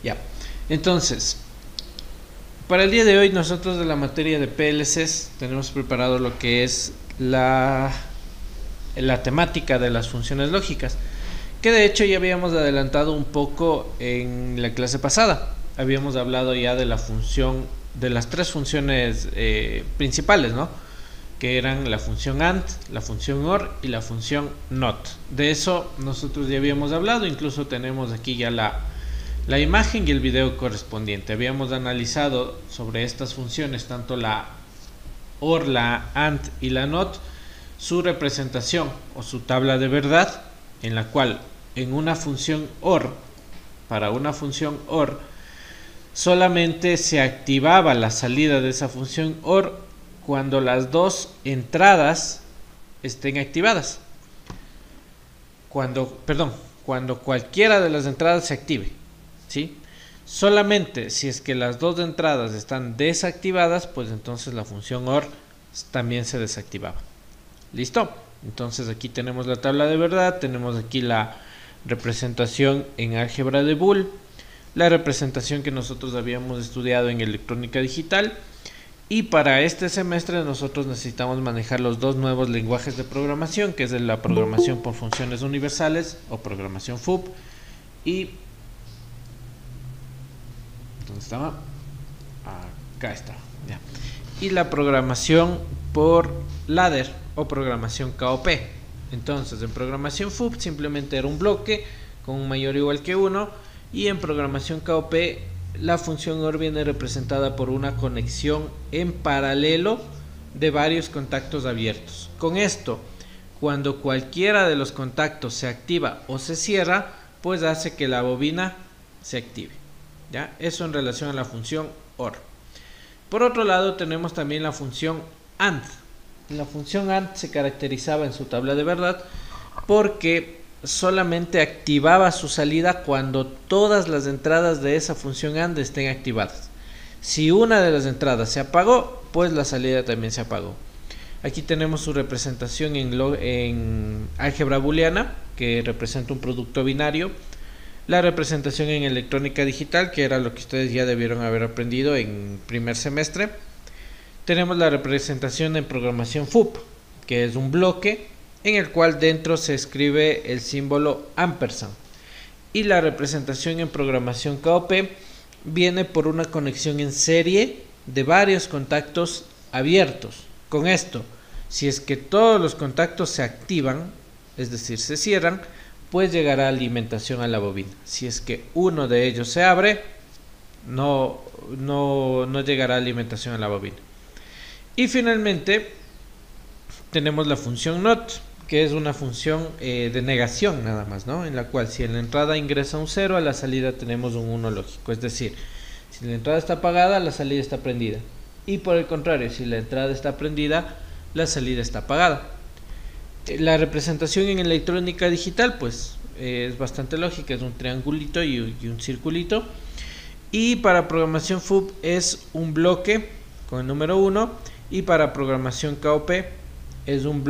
Ya. Entonces, para el día de hoy nosotros de la materia de PLCs tenemos preparado lo que es la temática de las funciones lógicas, que de hecho ya habíamos adelantado un poco en la clase pasada. Habíamos hablado ya de la función, de las tres funciones principales, ¿no? Que eran la función AND, la función OR y la función NOT. De eso nosotros ya habíamos hablado, incluso tenemos aquí ya la imagen y el video correspondiente. Habíamos analizado sobre estas funciones, tanto la OR, la AND y la NOT, su representación o su tabla de verdad, en la cual en una función OR, para una función OR, solamente se activaba la salida de esa función OR cuando las dos entradas estén activadas. Cuando cualquiera de las entradas se active, ¿sí? Solamente si es que las dos entradas están desactivadas, pues entonces la función OR también se desactivaba. ¿Listo? Entonces aquí tenemos la tabla de verdad, tenemos aquí la representación en álgebra de Boole, la representación que nosotros habíamos estudiado en electrónica digital, y para este semestre nosotros necesitamos manejar los dos nuevos lenguajes de programación, que es la programación por funciones universales o programación FUP y ¿dónde estaba? Acá está, ya. Y la programación por ladder o programación KOP. Entonces, en programación FUP simplemente era un bloque con un mayor o igual que 1, y en programación KOP la función OR viene representada por una conexión en paralelo de varios contactos abiertos. Con esto, cuando cualquiera de los contactos se activa o se cierra, pues hace que la bobina se active. ¿Ya? Eso en relación a la función OR. Por otro lado, tenemos también la función AND. La función AND se caracterizaba en su tabla de verdad porque solamente activaba su salida cuando todas las entradas de esa función AND estén activadas. Si una de las entradas se apagó, pues la salida también se apagó. Aquí tenemos su representación en álgebra booleana, que representa un producto binario. La representación en electrónica digital, que era lo que ustedes ya debieron haber aprendido en primer semestre. Tenemos la representación en programación FUP, que es un bloque en el cual dentro se escribe el símbolo ampersand. Y la representación en programación KOP viene por una conexión en serie de varios contactos abiertos. Con esto, si es que todos los contactos se activan, es decir, se cierran, pues llegará alimentación a la bobina. Si es que uno de ellos se abre, no llegará alimentación a la bobina. Y finalmente tenemos la función NOT, que es una función de negación nada más, ¿no? En la cual si en la entrada ingresa un 0, a la salida tenemos un 1 lógico. Es decir, si la entrada está apagada, la salida está prendida. Y por el contrario, si la entrada está prendida, la salida está apagada. La representación en electrónica digital, pues es bastante lógica, es un triangulito y un circulito. Y para programación FUP es un bloque con el número 1, y para programación KOP es un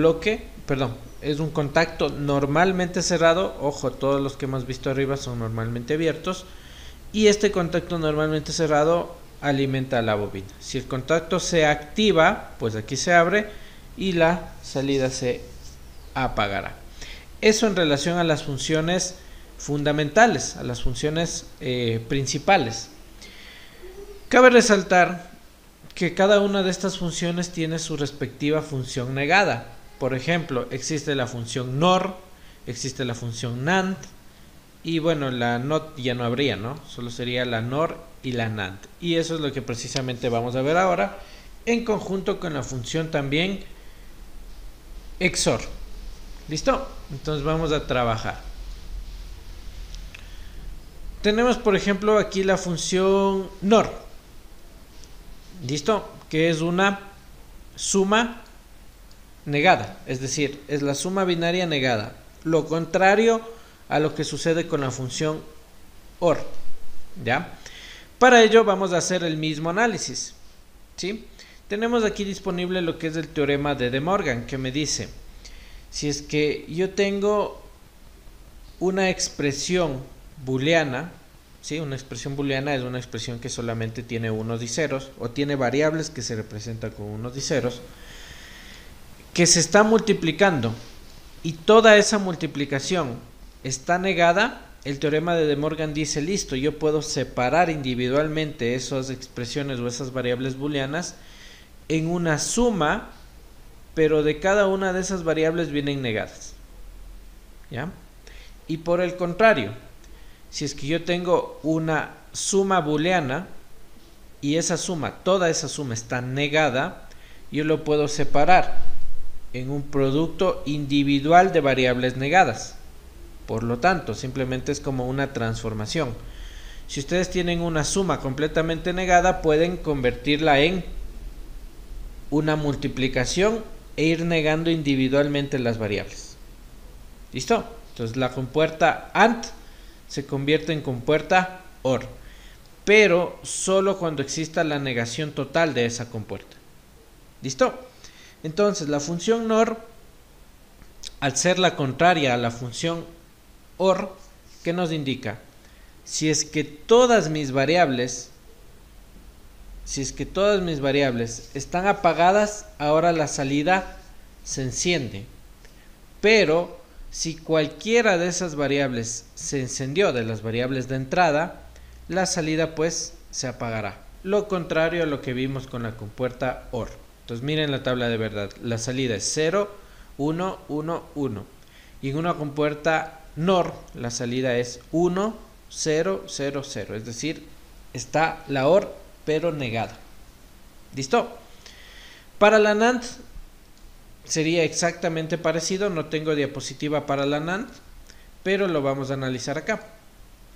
es un contacto normalmente cerrado. Ojo, todos los que hemos visto arriba son normalmente abiertos, y este contacto normalmente cerrado alimenta a la bobina. Si el contacto se activa, pues aquí se abre y la salida se apagará. Eso en relación a las funciones fundamentales, a las funciones principales. Cabe resaltar que cada una de estas funciones tiene su respectiva función negada. Por ejemplo, existe la función NOR, existe la función NAND, y bueno, la NOT ya no habría, ¿no? Solo sería la NOR y la NAND. Y eso es lo que precisamente vamos a ver ahora, en conjunto con la función también XOR. ¿Listo? Entonces vamos a trabajar. Tenemos, por ejemplo, aquí la función NOR. ¿Listo? Que es una suma negada, es decir, es la suma binaria negada. Lo contrario a lo que sucede con la función OR. ¿Ya? Para ello vamos a hacer el mismo análisis. ¿Sí? Tenemos aquí disponible lo que es el teorema de De Morgan, que me dice, si es que yo tengo una expresión booleana, ¿sí? Una expresión booleana es una expresión que solamente tiene unos y ceros, o tiene variables que se representan con unos y ceros, que se está multiplicando, y toda esa multiplicación está negada. El teorema de De Morgan dice, listo, yo puedo separar individualmente esas expresiones o esas variables booleanas en una suma, pero de cada una de esas variables vienen negadas, ¿ya? Y por el contrario, si es que yo tengo una suma booleana y esa suma, toda esa suma está negada, yo lo puedo separar en un producto individual de variables negadas. Por lo tanto, simplemente es como una transformación. Si ustedes tienen una suma completamente negada, pueden convertirla en una multiplicación e ir negando individualmente las variables. ¿Listo? Entonces la compuerta AND se convierte en compuerta OR, pero solo cuando exista la negación total de esa compuerta. ¿Listo? Entonces la función NOR, al ser la contraria a la función OR, ¿qué nos indica? Si es que todas mis variables están apagadas, ahora la salida se enciende. Pero si cualquiera de esas variables se encendió, de las variables de entrada, la salida pues se apagará. Lo contrario a lo que vimos con la compuerta OR. Entonces miren la tabla de verdad. La salida es 0, 1, 1, 1. Y en una compuerta NOR la salida es 1, 0, 0, 0. Es decir, está la OR pero negada. ¿Listo? Para la NAND sería exactamente parecido. No tengo diapositiva para la NAND, pero lo vamos a analizar acá.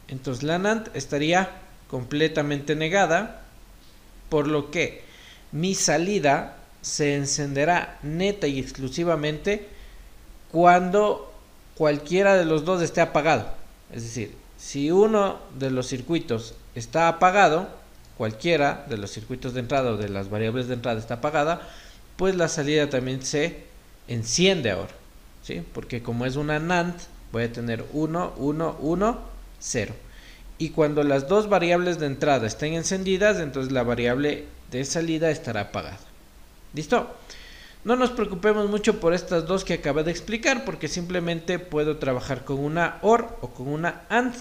Entonces la NAND estaría completamente negada, por lo que mi salida se encenderá neta y exclusivamente cuando cualquiera de los dos esté apagado. Es decir, si uno de los circuitos está apagado, cualquiera de los circuitos de entrada o de las variables de entrada está apagada, pues la salida también se enciende ahora, ¿sí? Porque como es una NAND, voy a tener 1, 1, 1, 0. Y cuando las dos variables de entrada estén encendidas, entonces la variable de salida estará apagada. ¿Listo? No nos preocupemos mucho por estas dos que acabé de explicar, porque simplemente puedo trabajar con una OR o con una AND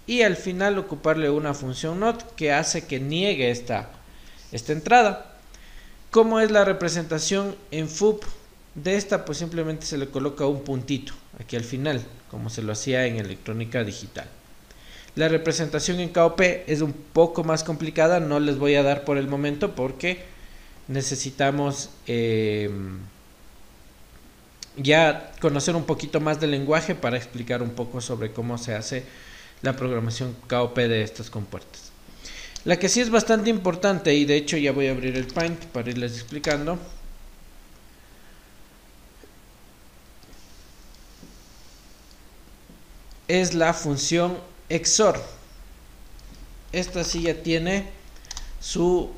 y al final ocuparle una función NOT que hace que niegue esta entrada. ¿Cómo es la representación en FUP de esta? Pues simplemente se le coloca un puntito aquí al final, como se lo hacía en electrónica digital. La representación en KOP es un poco más complicada, no les voy a dar por el momento porque necesitamos ya conocer un poquito más del lenguaje para explicar un poco sobre cómo se hace la programación KOP de estas compuertas. La que sí es bastante importante, y de hecho ya voy a abrir el Paint para irles explicando, es la función XOR. Esta sí ya tiene su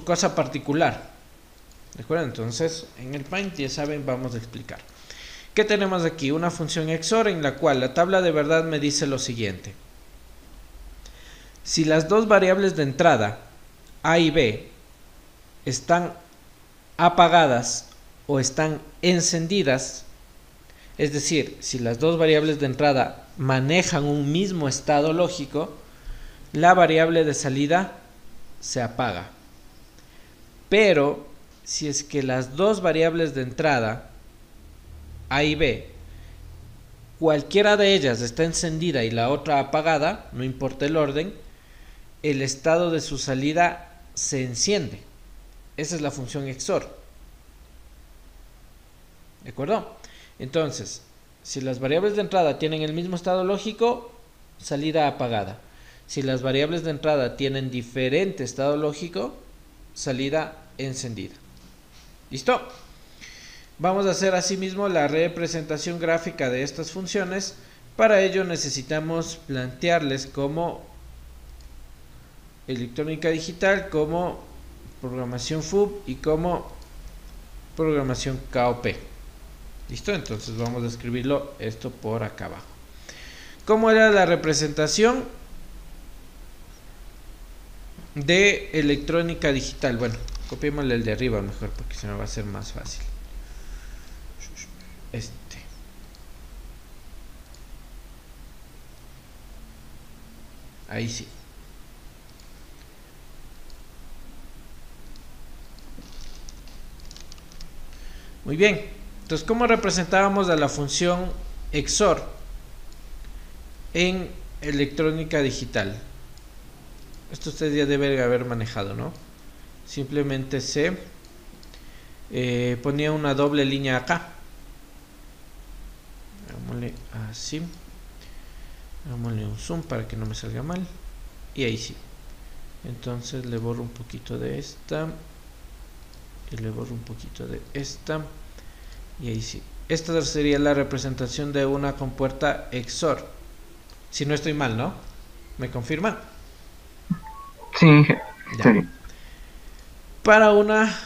cosa particular, ¿de acuerdo? Entonces en el Paint ya saben, vamos a explicar. ¿Qué tenemos aquí? Una función XOR en la cual la tabla de verdad me dice lo siguiente: si las dos variables de entrada A y B están apagadas o están encendidas, es decir, si las dos variables de entrada manejan un mismo estado lógico, la variable de salida se apaga. Pero si es que las dos variables de entrada A y B, cualquiera de ellas está encendida y la otra apagada, no importa el orden, el estado de su salida se enciende. Esa es la función XOR. ¿De acuerdo? Entonces, si las variables de entrada tienen el mismo estado lógico, salida apagada. Si las variables de entrada tienen diferente estado lógico, salida encendida. ¿Listo? Vamos a hacer asimismo la representación gráfica de estas funciones. Para ello necesitamos plantearles como electrónica digital, como programación FUB y como programación KOP. ¿Listo? Entonces vamos a escribirlo esto por acá abajo. ¿Cómo era la representación de electrónica digital? Bueno, copiémosle el de arriba mejor porque se me va a hacer más fácil. Ahí sí. Muy bien. Entonces, ¿cómo representábamos a la función XOR en electrónica digital? Esto usted ya debe haber manejado, ¿no? Simplemente se ponía una doble línea acá. Hagámosle así. Hagámosle un zoom para que no me salga mal. Y ahí sí. Entonces le borro un poquito de esta. Y le borro un poquito de esta. Y ahí sí. Esta sería la representación de una compuerta XOR. Si no estoy mal, ¿no? ¿Me confirma? Sí, está bien. Para una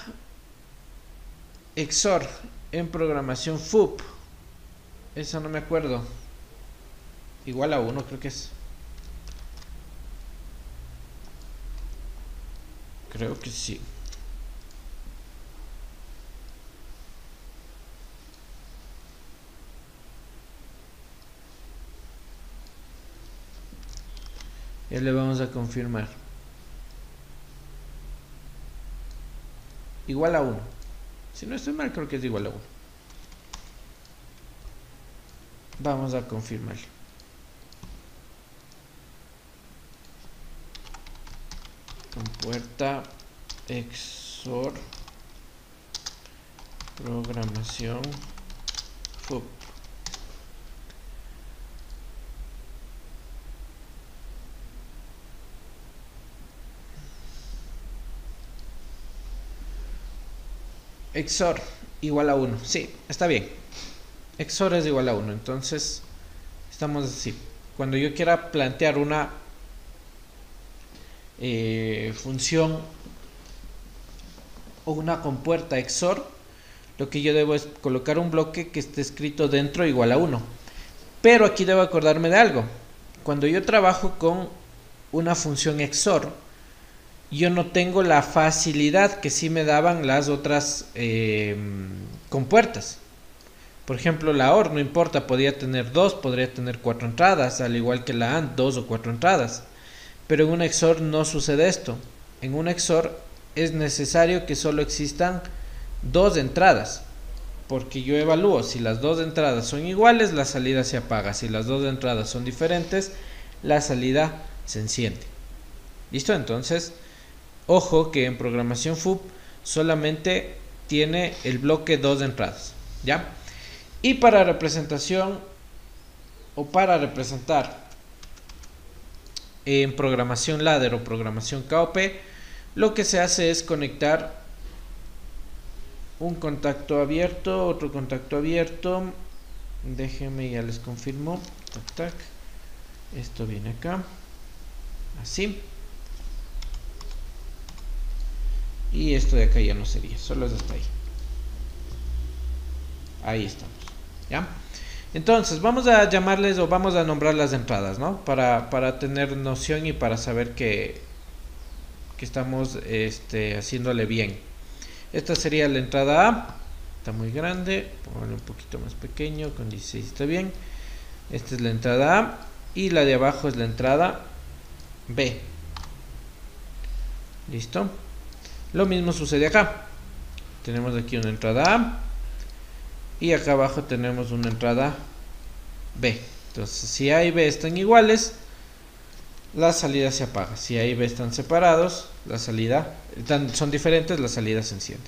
XOR en programación FOUP, esa no me acuerdo. Igual a 1 creo que es. Creo que sí. Ya le vamos a confirmar. Igual a 1. Si no estoy mal, creo que es igual a 1. Vamos a confirmar. Compuerta XOR programación FOUP. XOR igual a 1. Sí, está bien. XOR es igual a 1. Entonces, estamos así. Cuando yo quiera plantear una función o una compuerta XOR, lo que yo debo es colocar un bloque que esté escrito dentro igual a 1. Pero aquí debo acordarme de algo. Cuando yo trabajo con una función XOR, yo no tengo la facilidad que sí me daban las otras compuertas. Por ejemplo, la OR no importa, podría tener 2, podría tener 4 entradas, al igual que la AND, 2 o 4 entradas. Pero en un XOR no sucede esto. En un XOR es necesario que solo existan 2 entradas, porque yo evalúo si las 2 entradas son iguales, la salida se apaga. Si las 2 entradas son diferentes, la salida se enciende. ¿Listo? Entonces, ojo que en programación FOUP solamente tiene el bloque 2 entradas. ¿Ya? Y para representación o para representar en programación ladder o programación KOP, lo que se hace es conectar un contacto abierto, otro contacto abierto. Déjenme, ya les confirmo. Tac, tac. Esto viene acá. Así. Y esto de acá ya no sería, solo es hasta ahí. Ahí estamos. ¿Ya? Entonces, vamos a llamarles o vamos a nombrar las entradas, ¿no? Para tener noción y para saber que estamos haciéndole bien. Esta sería la entrada A. Está muy grande. Ponle un poquito más pequeño. Con 16 está bien. Esta es la entrada A. Y la de abajo es la entrada B. ¿Listo? Lo mismo sucede acá. Tenemos aquí una entrada A. Y acá abajo tenemos una entrada B. Entonces, si A y B están iguales, la salida se apaga. Si A y B están separados, son diferentes, la salida se enciende.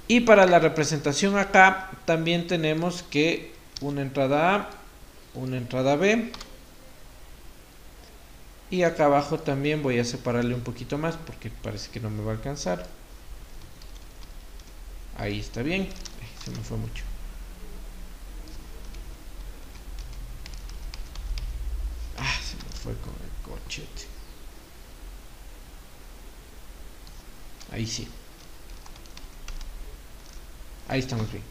Y para la representación acá también tenemos que una entrada A, una entrada B. Y acá abajo también voy a separarle un poquito más porque parece que no me va a alcanzar. Ahí está bien. Se me fue mucho. Se me fue con el cochete. Ahí sí. Ahí estamos bien.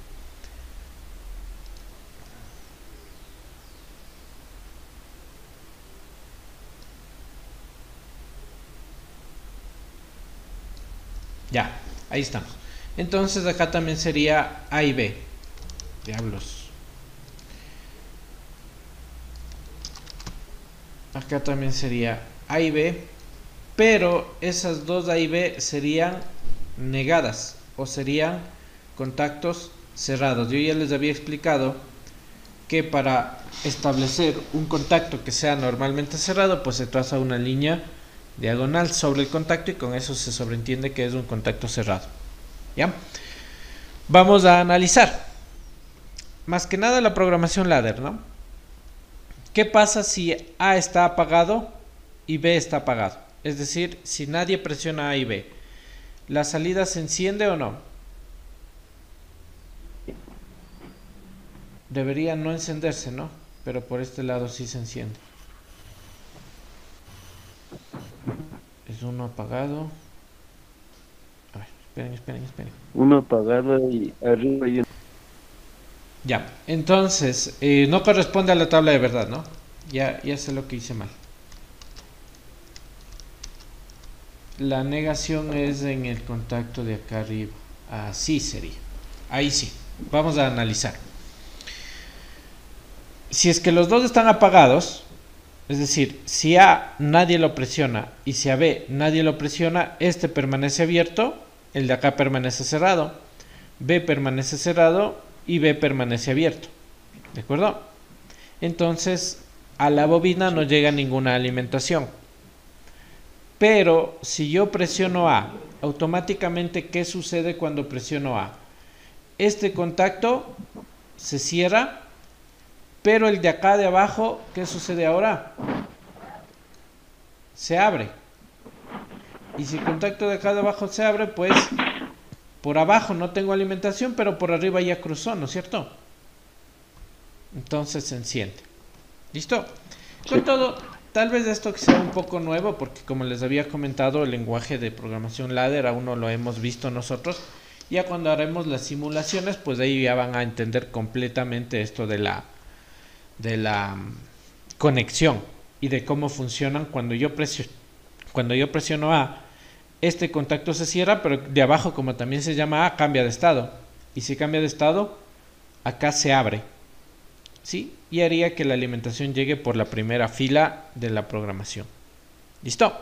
Ya, ahí estamos. Entonces acá también sería A y B. Diablos. Acá también sería A y B, pero esas dos A y B serían negadas o serían contactos cerrados. Yo ya les había explicado que para establecer un contacto que sea normalmente cerrado, pues se traza una línea diagonal sobre el contacto y con eso se sobreentiende que es un contacto cerrado. ¿Ya? Vamos a analizar más que nada la programación ladder, ¿no? ¿Qué pasa si A está apagado y B está apagado? Es decir, si nadie presiona A y B, ¿la salida se enciende o no? Debería no encenderse, ¿no? Pero por este lado sí se enciende. Es uno apagado. A ver, esperen. Uno apagado y arriba y uno. Ya, entonces, no corresponde a la tabla de verdad, ¿no? Ya sé lo que hice mal. La negación es en el contacto de acá arriba. Así sería. Ahí sí. Vamos a analizar. Si es que los dos están apagados, es decir, si A nadie lo presiona y si a B nadie lo presiona, este permanece abierto, el de acá permanece cerrado, B permanece cerrado y B permanece abierto. ¿De acuerdo? Entonces, a la bobina no llega ninguna alimentación. Pero si yo presiono A, automáticamente, ¿qué sucede cuando presiono A? Este contacto se cierra, pero el de acá de abajo, ¿qué sucede ahora? Se abre. Y si el contacto de acá de abajo se abre, pues por abajo no tengo alimentación, pero por arriba ya cruzó, ¿no es cierto? Entonces se enciende. ¿Listo? Con todo, tal vez esto que sea un poco nuevo, porque como les había comentado, el lenguaje de programación ladder aún no lo hemos visto nosotros. Ya cuando haremos las simulaciones, pues ahí ya van a entender completamente esto de la conexión y de cómo funcionan cuando yo presiono A, este contacto se cierra, pero de abajo, como también se llama A, cambia de estado, y si cambia de estado, acá se abre, ¿sí? Y haría que la alimentación llegue por la primera fila de la programación. ¿Listo?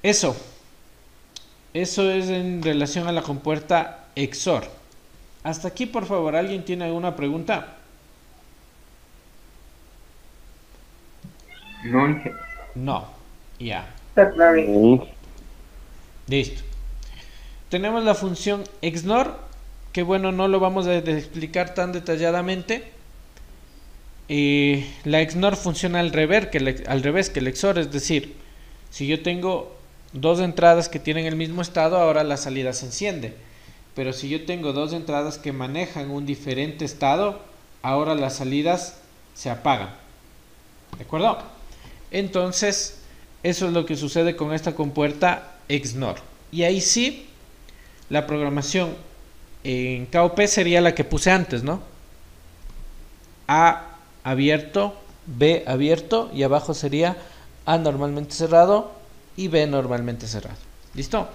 Eso es en relación a la compuerta XOR. Hasta aquí, por favor, ¿alguien tiene alguna pregunta? No, ya. Listo. Tenemos la función XNOR, que bueno, no lo vamos a explicar tan detalladamente. La XNOR funciona al revés que el XOR, es decir, si yo tengo dos entradas que tienen el mismo estado, ahora la salida se enciende. Pero si yo tengo dos entradas que manejan un diferente estado, ahora las salidas se apagan. ¿De acuerdo? Entonces, eso es lo que sucede con esta compuerta XNOR. Y ahí sí, la programación en KOP sería la que puse antes, ¿no? A abierto, B abierto y abajo sería A normalmente cerrado y B normalmente cerrado. ¿Listo?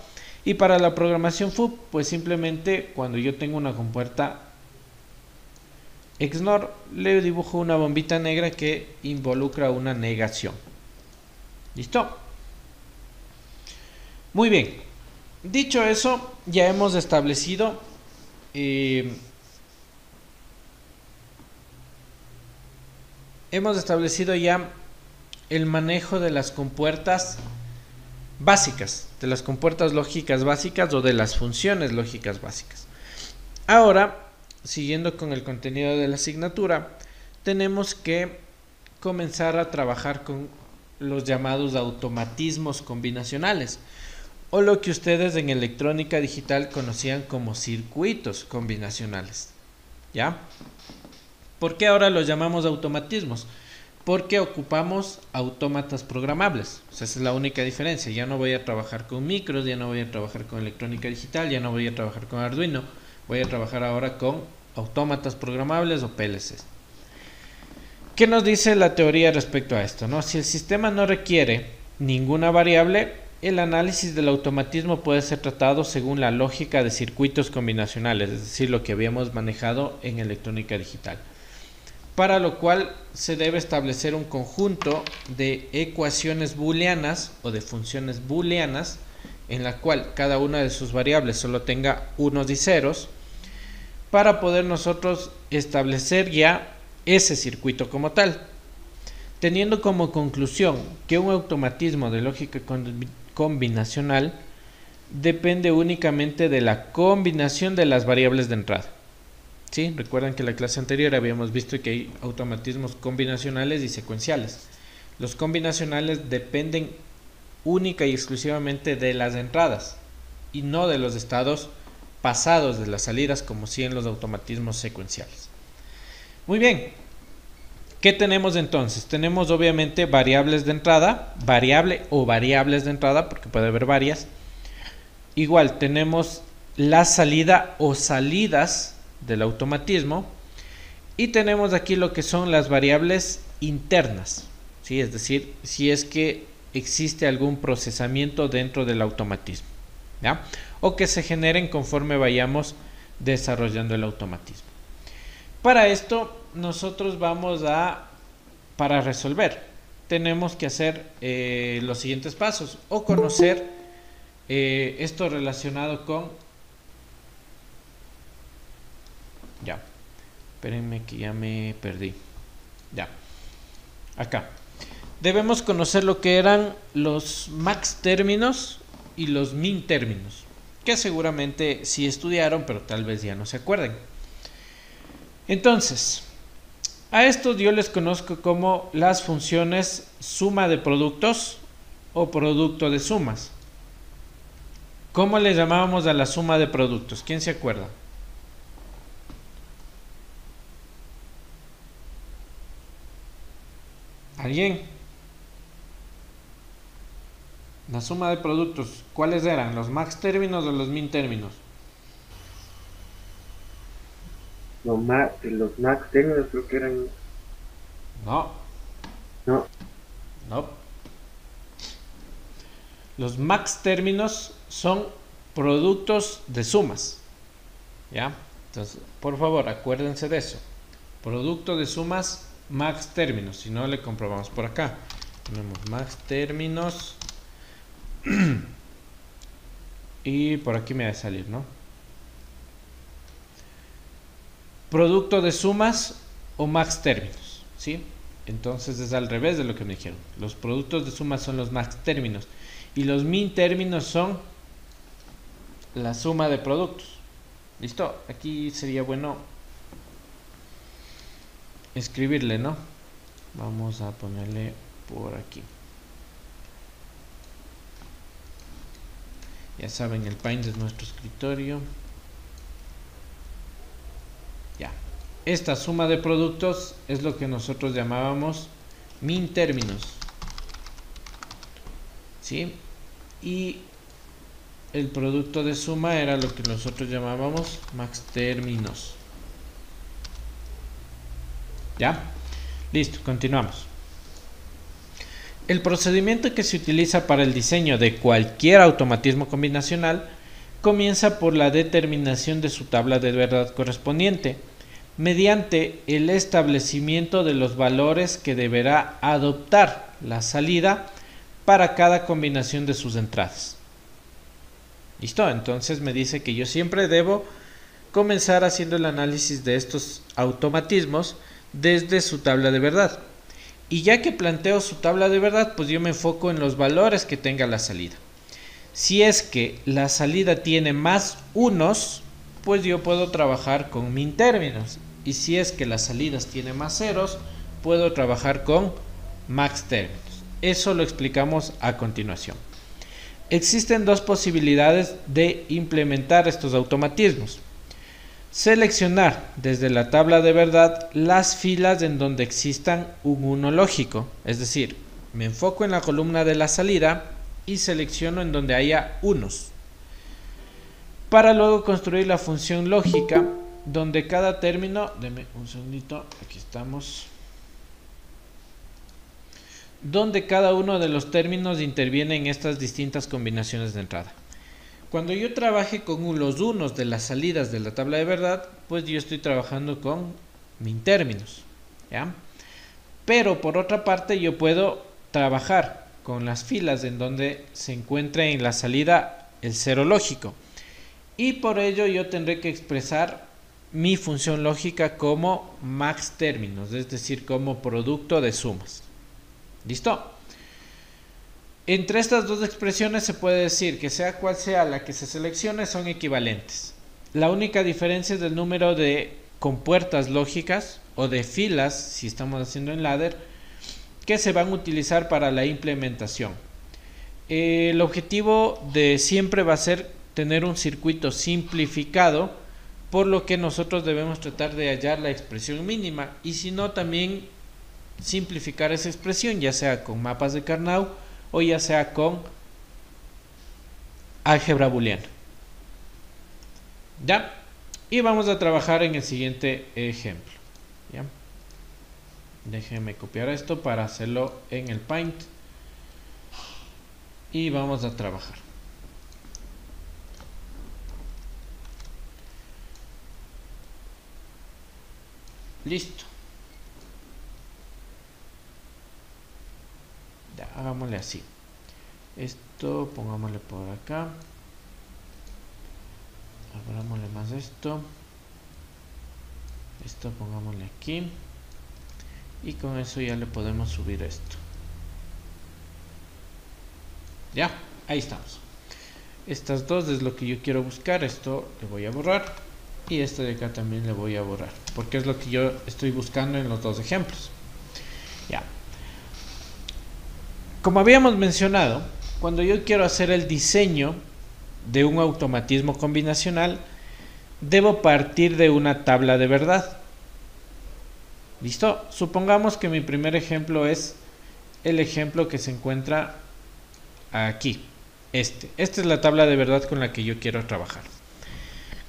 Y para la programación FUB, pues simplemente cuando yo tengo una compuerta XNOR, le dibujo una bombita negra que involucra una negación. ¿Listo? Muy bien. Dicho eso, ya hemos establecido ya el manejo de las compuertas básicas, de las compuertas lógicas básicas o de las funciones lógicas básicas. Ahora, siguiendo con el contenido de la asignatura, tenemos que comenzar a trabajar con los llamados automatismos combinacionales, o lo que ustedes en electrónica digital conocían como circuitos combinacionales. ¿Ya? ¿Por qué ahora los llamamos automatismos? Porque ocupamos autómatas programables. O sea, esa es la única diferencia. Ya no voy a trabajar con micros, ya no voy a trabajar con electrónica digital, ya no voy a trabajar con Arduino. Voy a trabajar ahora con autómatas programables o PLCs. ¿Qué nos dice la teoría respecto a esto, no? Si el sistema no requiere ninguna variable, el análisis del automatismo puede ser tratado según la lógica de circuitos combinacionales, es decir, lo que habíamos manejado en electrónica digital, para lo cual se debe establecer un conjunto de ecuaciones booleanas o de funciones booleanas en la cual cada una de sus variables solo tenga unos y ceros, para poder nosotros establecer ya ese circuito como tal, teniendo como conclusión que un automatismo de lógica combinacional depende únicamente de la combinación de las variables de entrada. ¿Sí? Recuerdan que en la clase anterior habíamos visto que hay automatismos combinacionales y secuenciales. Los combinacionales dependen única y exclusivamente de las entradas y no de los estados pasados de las salidas, como si en los automatismos secuenciales. Muy bien, ¿qué tenemos entonces? Tenemos obviamente variables de entrada, variable o variables de entrada, porque puede haber varias. Igual tenemos la salida o salidas del automatismo, y tenemos aquí lo que son las variables internas, ¿sí? Es decir, si es que existe algún procesamiento dentro del automatismo, ¿ya? O que se generen conforme vayamos desarrollando el automatismo. Para esto nosotros para resolver, tenemos que hacer los siguientes pasos, o conocer esto relacionado con, ya, espérenme que ya me perdí, ya, acá, debemos conocer lo que eran los max términos y los min términos, que seguramente sí estudiaron, pero tal vez ya no se acuerden. Entonces, a estos yo les conozco como las funciones suma de productos o producto de sumas. ¿Cómo le llamábamos a la suma de productos? ¿Quién se acuerda? ¿Alguien? La suma de productos, ¿cuáles eran? ¿Los max términos o los min términos? Los max términos creo que eran. No. No. No. Los max términos son productos de sumas, ¿ya? Entonces, por favor, acuérdense de eso. Producto de sumas, max términos. Si no, le comprobamos por acá. Tenemos max términos. Y por aquí me va a salir, ¿no? Producto de sumas o max términos, ¿sí? Entonces es al revés de lo que me dijeron. Los productos de sumas son los max términos y los min términos son la suma de productos. ¿Listo? Aquí sería bueno escribirle, ¿no? Vamos a ponerle por aquí. Ya saben, el Paint es nuestro escritorio. Ya. Esta suma de productos es lo que nosotros llamábamos min términos, ¿sí? Y el producto de suma era lo que nosotros llamábamos max términos. ¿Ya? Listo, continuamos. El procedimiento que se utiliza para el diseño de cualquier automatismo combinacional comienza por la determinación de su tabla de verdad correspondiente, mediante el establecimiento de los valores que deberá adoptar la salida para cada combinación de sus entradas. ¿Listo? Entonces me dice que yo siempre debo comenzar haciendo el análisis de estos automatismos desde su tabla de verdad. Y ya que planteo su tabla de verdad, pues yo me enfoco en los valores que tenga la salida. Si es que la salida tiene más unos, pues yo puedo trabajar con min términos. Y si es que las salidas tienen más ceros, puedo trabajar con max términos. Eso lo explicamos a continuación. Existen dos posibilidades de implementar estos automatismos. Seleccionar desde la tabla de verdad las filas en donde existan un 1 lógico, es decir, me enfoco en la columna de la salida y selecciono en donde haya unos, para luego construir la función lógica donde cada término, denme un segundito, aquí estamos, donde cada uno de los términos interviene en estas distintas combinaciones de entrada. Cuando yo trabaje con los unos de las salidas de la tabla de verdad, pues yo estoy trabajando con min términos, ¿ya? Pero por otra parte yo puedo trabajar con las filas en donde se encuentra en la salida el cero lógico, y por ello yo tendré que expresar mi función lógica como max términos, es decir, como producto de sumas. ¿Listo? Entre estas dos expresiones se puede decir que sea cual sea la que se seleccione son equivalentes. La única diferencia es el número de compuertas lógicas o de filas, si estamos haciendo en ladder, que se van a utilizar para la implementación. El objetivo de siempre va a ser tener un circuito simplificado, por lo que nosotros debemos tratar de hallar la expresión mínima, y si no, también simplificar esa expresión, ya sea con mapas de Karnaugh o ya sea con álgebra booleana. ¿Ya? Y vamos a trabajar en el siguiente ejemplo. ¿Ya? Déjenme copiar esto para hacerlo en el Paint. Y vamos a trabajar. Listo. Ya, hagámosle así. Esto pongámosle por acá. Abrámosle más esto. Esto pongámosle aquí. Y con eso ya le podemos subir esto. Ya, ahí estamos. Estas dos es lo que yo quiero buscar. Esto le voy a borrar. Y esto de acá también le voy a borrar. Porque es lo que yo estoy buscando en los dos ejemplos. Ya. Como habíamos mencionado, cuando yo quiero hacer el diseño de un automatismo combinacional, debo partir de una tabla de verdad. ¿Listo? Supongamos que mi primer ejemplo es el ejemplo que se encuentra aquí. Esta es la tabla de verdad con la que yo quiero trabajar.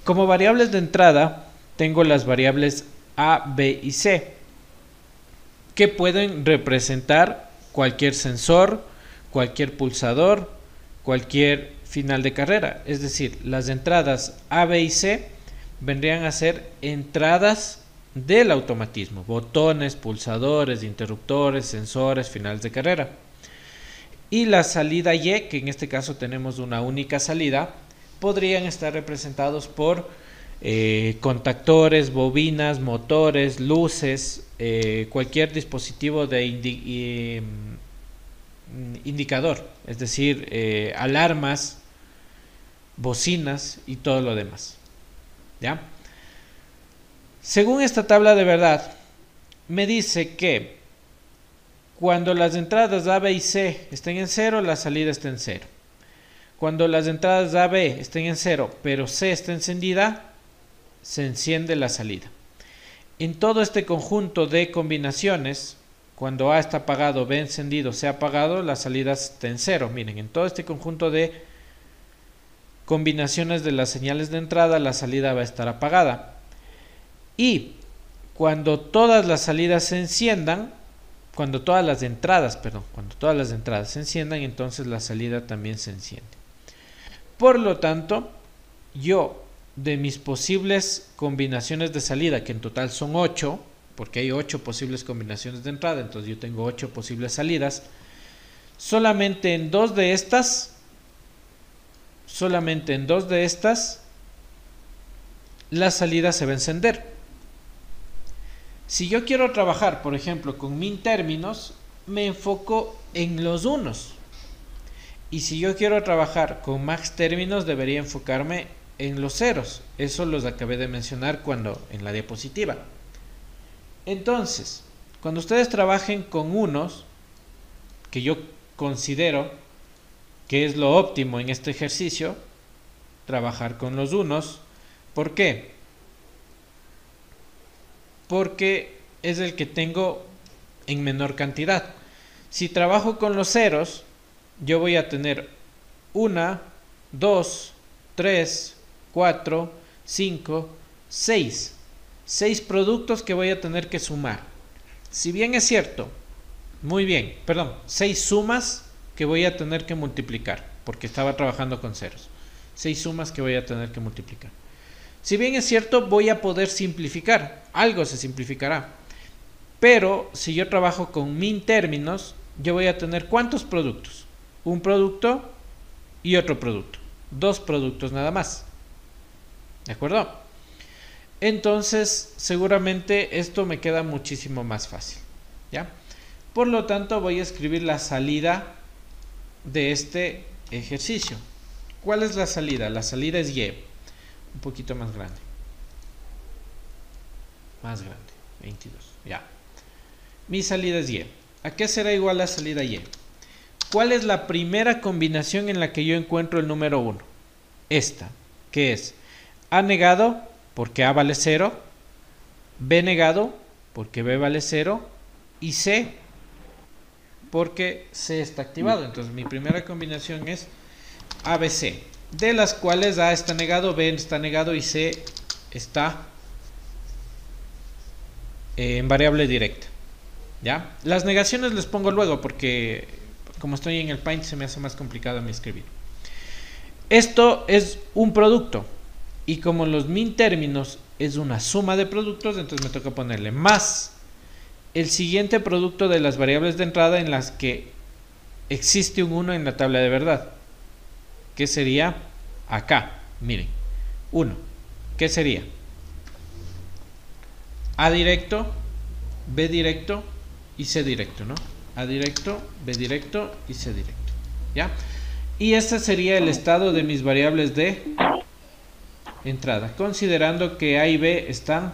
Como variables de entrada, tengo las variables A, B y C, que pueden representar cualquier sensor, cualquier pulsador, cualquier final de carrera. Es decir, las entradas A, B y C vendrían a ser entradas del automatismo: botones, pulsadores, interruptores, sensores, finales de carrera. Y la salida Y, que en este caso tenemos una única salida, podrían estar representados por contactores, bobinas, motores, luces, cualquier dispositivo de indicador, es decir, alarmas, bocinas y todo lo demás. ¿Ya? Según esta tabla de verdad, me dice que cuando las entradas A, B y C estén en 0, la salida está en 0. Cuando las entradas A, B estén en 0, pero C está encendida, se enciende la salida. En todo este conjunto de combinaciones, cuando A está apagado, B encendido, C apagado, la salida está en 0. Miren, en todo este conjunto de combinaciones de las señales de entrada, la salida va a estar apagada. Y cuando todas las salidas se enciendan, cuando todas las entradas se enciendan, entonces la salida también se enciende. Por lo tanto, yo de mis posibles combinaciones de salida, que en total son 8, porque hay 8 posibles combinaciones de entrada, entonces yo tengo 8 posibles salidas, solamente en dos de estas, la salida se va a encender. Si yo quiero trabajar, por ejemplo, con min términos, me enfoco en los unos. Y si yo quiero trabajar con max términos, debería enfocarme en los ceros. Eso los acabé de mencionar en la diapositiva. Entonces, cuando ustedes trabajen con unos, que yo considero que es lo óptimo en este ejercicio, trabajar con los unos. ¿Por qué? Porque es el que tengo en menor cantidad. Si trabajo con los ceros, yo voy a tener 1, 2, 3, 4, 5, 6 productos que voy a tener que sumar. Si bien es cierto, Muy bien, perdón, 6 sumas que voy a tener que multiplicar, porque estaba trabajando con ceros. 6 sumas que voy a tener que multiplicar. Si bien es cierto, voy a poder simplificar, algo se simplificará. Pero si yo trabajo con min términos, yo voy a tener ¿cuántos productos? Un producto y otro producto. 2 productos nada más. ¿De acuerdo? Entonces, seguramente esto me queda muchísimo más fácil. ¿Ya? Por lo tanto, voy a escribir la salida de este ejercicio. ¿Cuál es la salida? La salida es y. Un poquito más grande. Más grande. 22. Ya. Mi salida es y. ¿A qué será igual la salida y? ¿Cuál es la primera combinación en la que yo encuentro el número 1? Esta, que es A negado, porque A vale 0, B negado, porque B vale 0, y C, porque C está activado. Entonces mi primera combinación es ABC, de las cuales A está negado, B está negado y C está en variable directa. ¿Ya? Las negaciones les pongo luego porque como estoy en el Paint se me hace más complicado mi escribir. Esto es un producto y como los min términos es una suma de productos, entonces me toca ponerle más el siguiente producto de las variables de entrada en las que existe un 1 en la tabla de verdad, que sería acá, miren, 1, ¿qué sería? A directo, B directo y C directo, ¿no? A directo, B directo y C directo, ¿ya? Y este sería el estado de mis variables de entrada, considerando que A y B están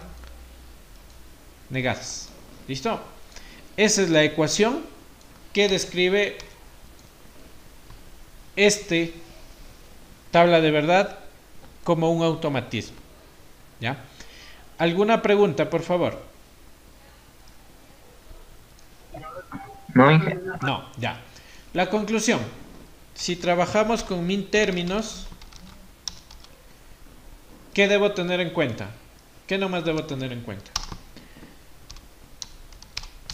negadas. ¿Listo? Esa es la ecuación que describe este tabla de verdad como un automatismo. ¿Ya? ¿Alguna pregunta, por favor? No, Inge. No, ya. La conclusión. Si trabajamos con min términos, ¿qué debo tener en cuenta? ¿Qué nomás debo tener en cuenta?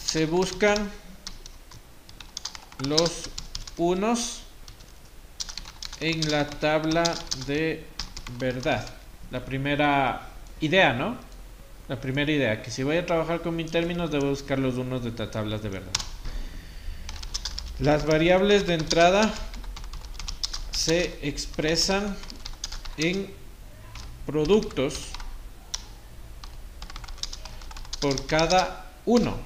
Se buscan los unos en la tabla de verdad. La primera idea, ¿no? La primera idea, que si voy a trabajar con min términos debo buscar los unos de las tablas de verdad. Las variables de entrada se expresan en productos por cada uno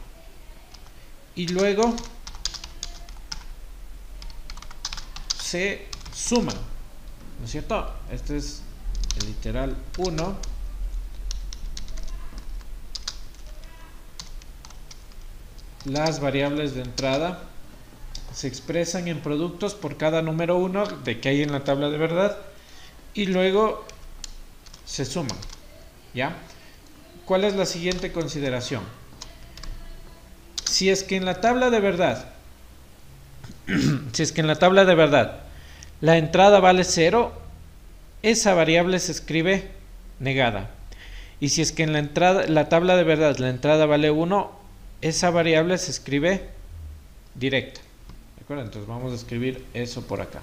y luego se suman, ¿no es cierto? Este es el literal 1 las variables de entrada se expresan en productos por cada número 1 de que hay en la tabla de verdad y luego se suman. ¿Ya? ¿Cuál es la siguiente consideración? Si es que en la tabla de verdad la entrada vale 0, esa variable se escribe negada. Y si es que en la tabla de verdad la entrada vale 1, esa variable se escribe directa. ¿De acuerdo? Entonces vamos a escribir eso por acá.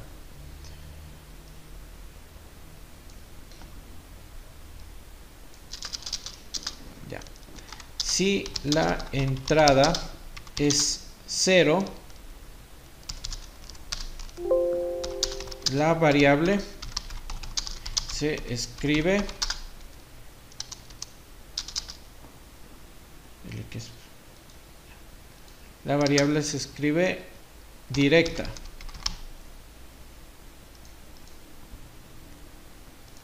Ya. Si la entrada es 0, la variable se escribe directa.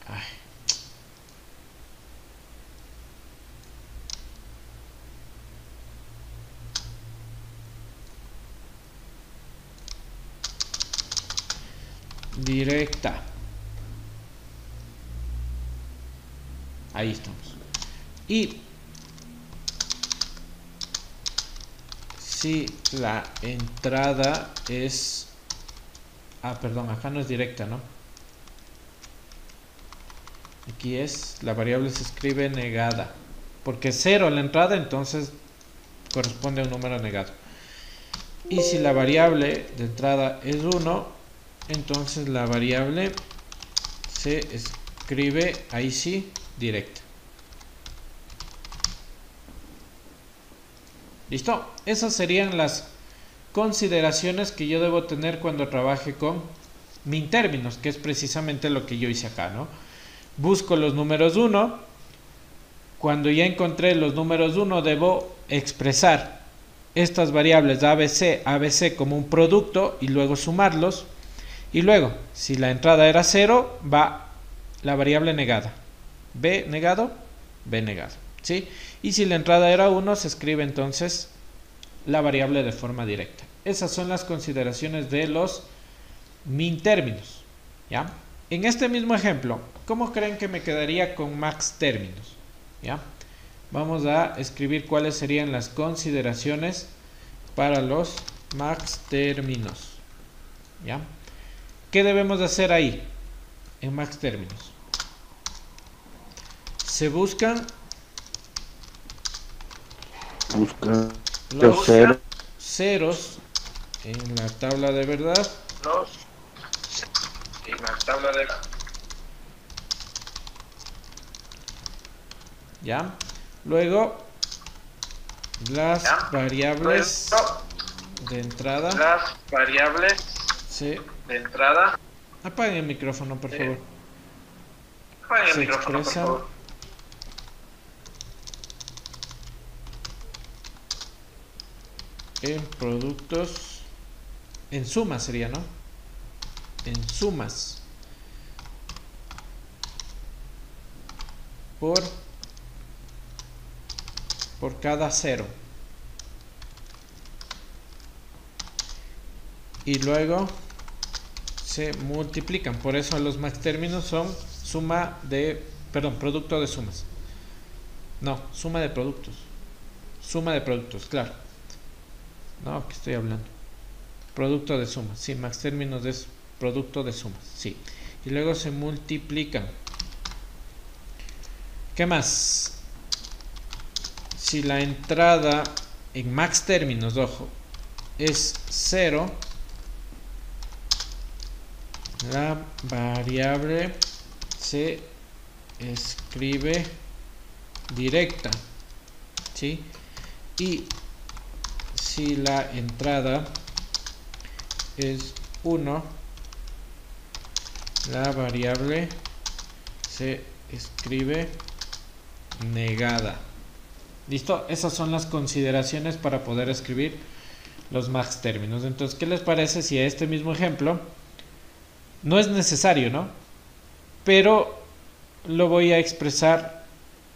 Ay. Directa. Ahí estamos. Y si la entrada es... perdón, acá no es directa, ¿no? Aquí es, la variable se escribe negada. Porque es 0 la entrada, entonces corresponde a un número negado. Y si la variable de entrada es 1, entonces la variable se escribe ahí sí directa. ¿Listo? Esas serían las consideraciones que yo debo tener cuando trabaje con min términos, que es precisamente lo que yo hice acá, ¿no? Busco los números 1. Cuando ya encontré los números 1, debo expresar estas variables ABC, ABC como un producto y luego sumarlos. Y luego, si la entrada era 0, va la variable negada. B negado, B negado, ¿sí? Y si la entrada era 1, se escribe entonces la variable de forma directa. Esas son las consideraciones de los min términos, ¿ya? En este mismo ejemplo, ¿cómo creen que me quedaría con max términos? ¿Ya? Vamos a escribir cuáles serían las consideraciones para los max términos, ¿ya? ¿Qué debemos de hacer ahí en max términos? Se buscan los ceros en la tabla de verdad. ¿Ya? Luego las variables de entrada. Sí. Apaguen el micrófono, por favor. Se expresan en productos, en sumas sería, ¿no? En sumas por cada cero. Y luego se multiplican. Por eso los max términos son producto de sumas. No, suma de productos. Suma de productos, claro. No, ¿qué estoy hablando? Producto de sumas. Sí, max términos es producto de sumas. Sí. Y luego se multiplican. ¿Qué más? Si la entrada en max términos, ojo, es 0, la variable se escribe directa, ¿sí? Y si la entrada es 1, la variable se escribe negada. ¿Listo? Esas son las consideraciones para poder escribir los max términos. Entonces, ¿qué les parece si a este mismo ejemplo no es necesario, ¿no? Pero lo voy a expresar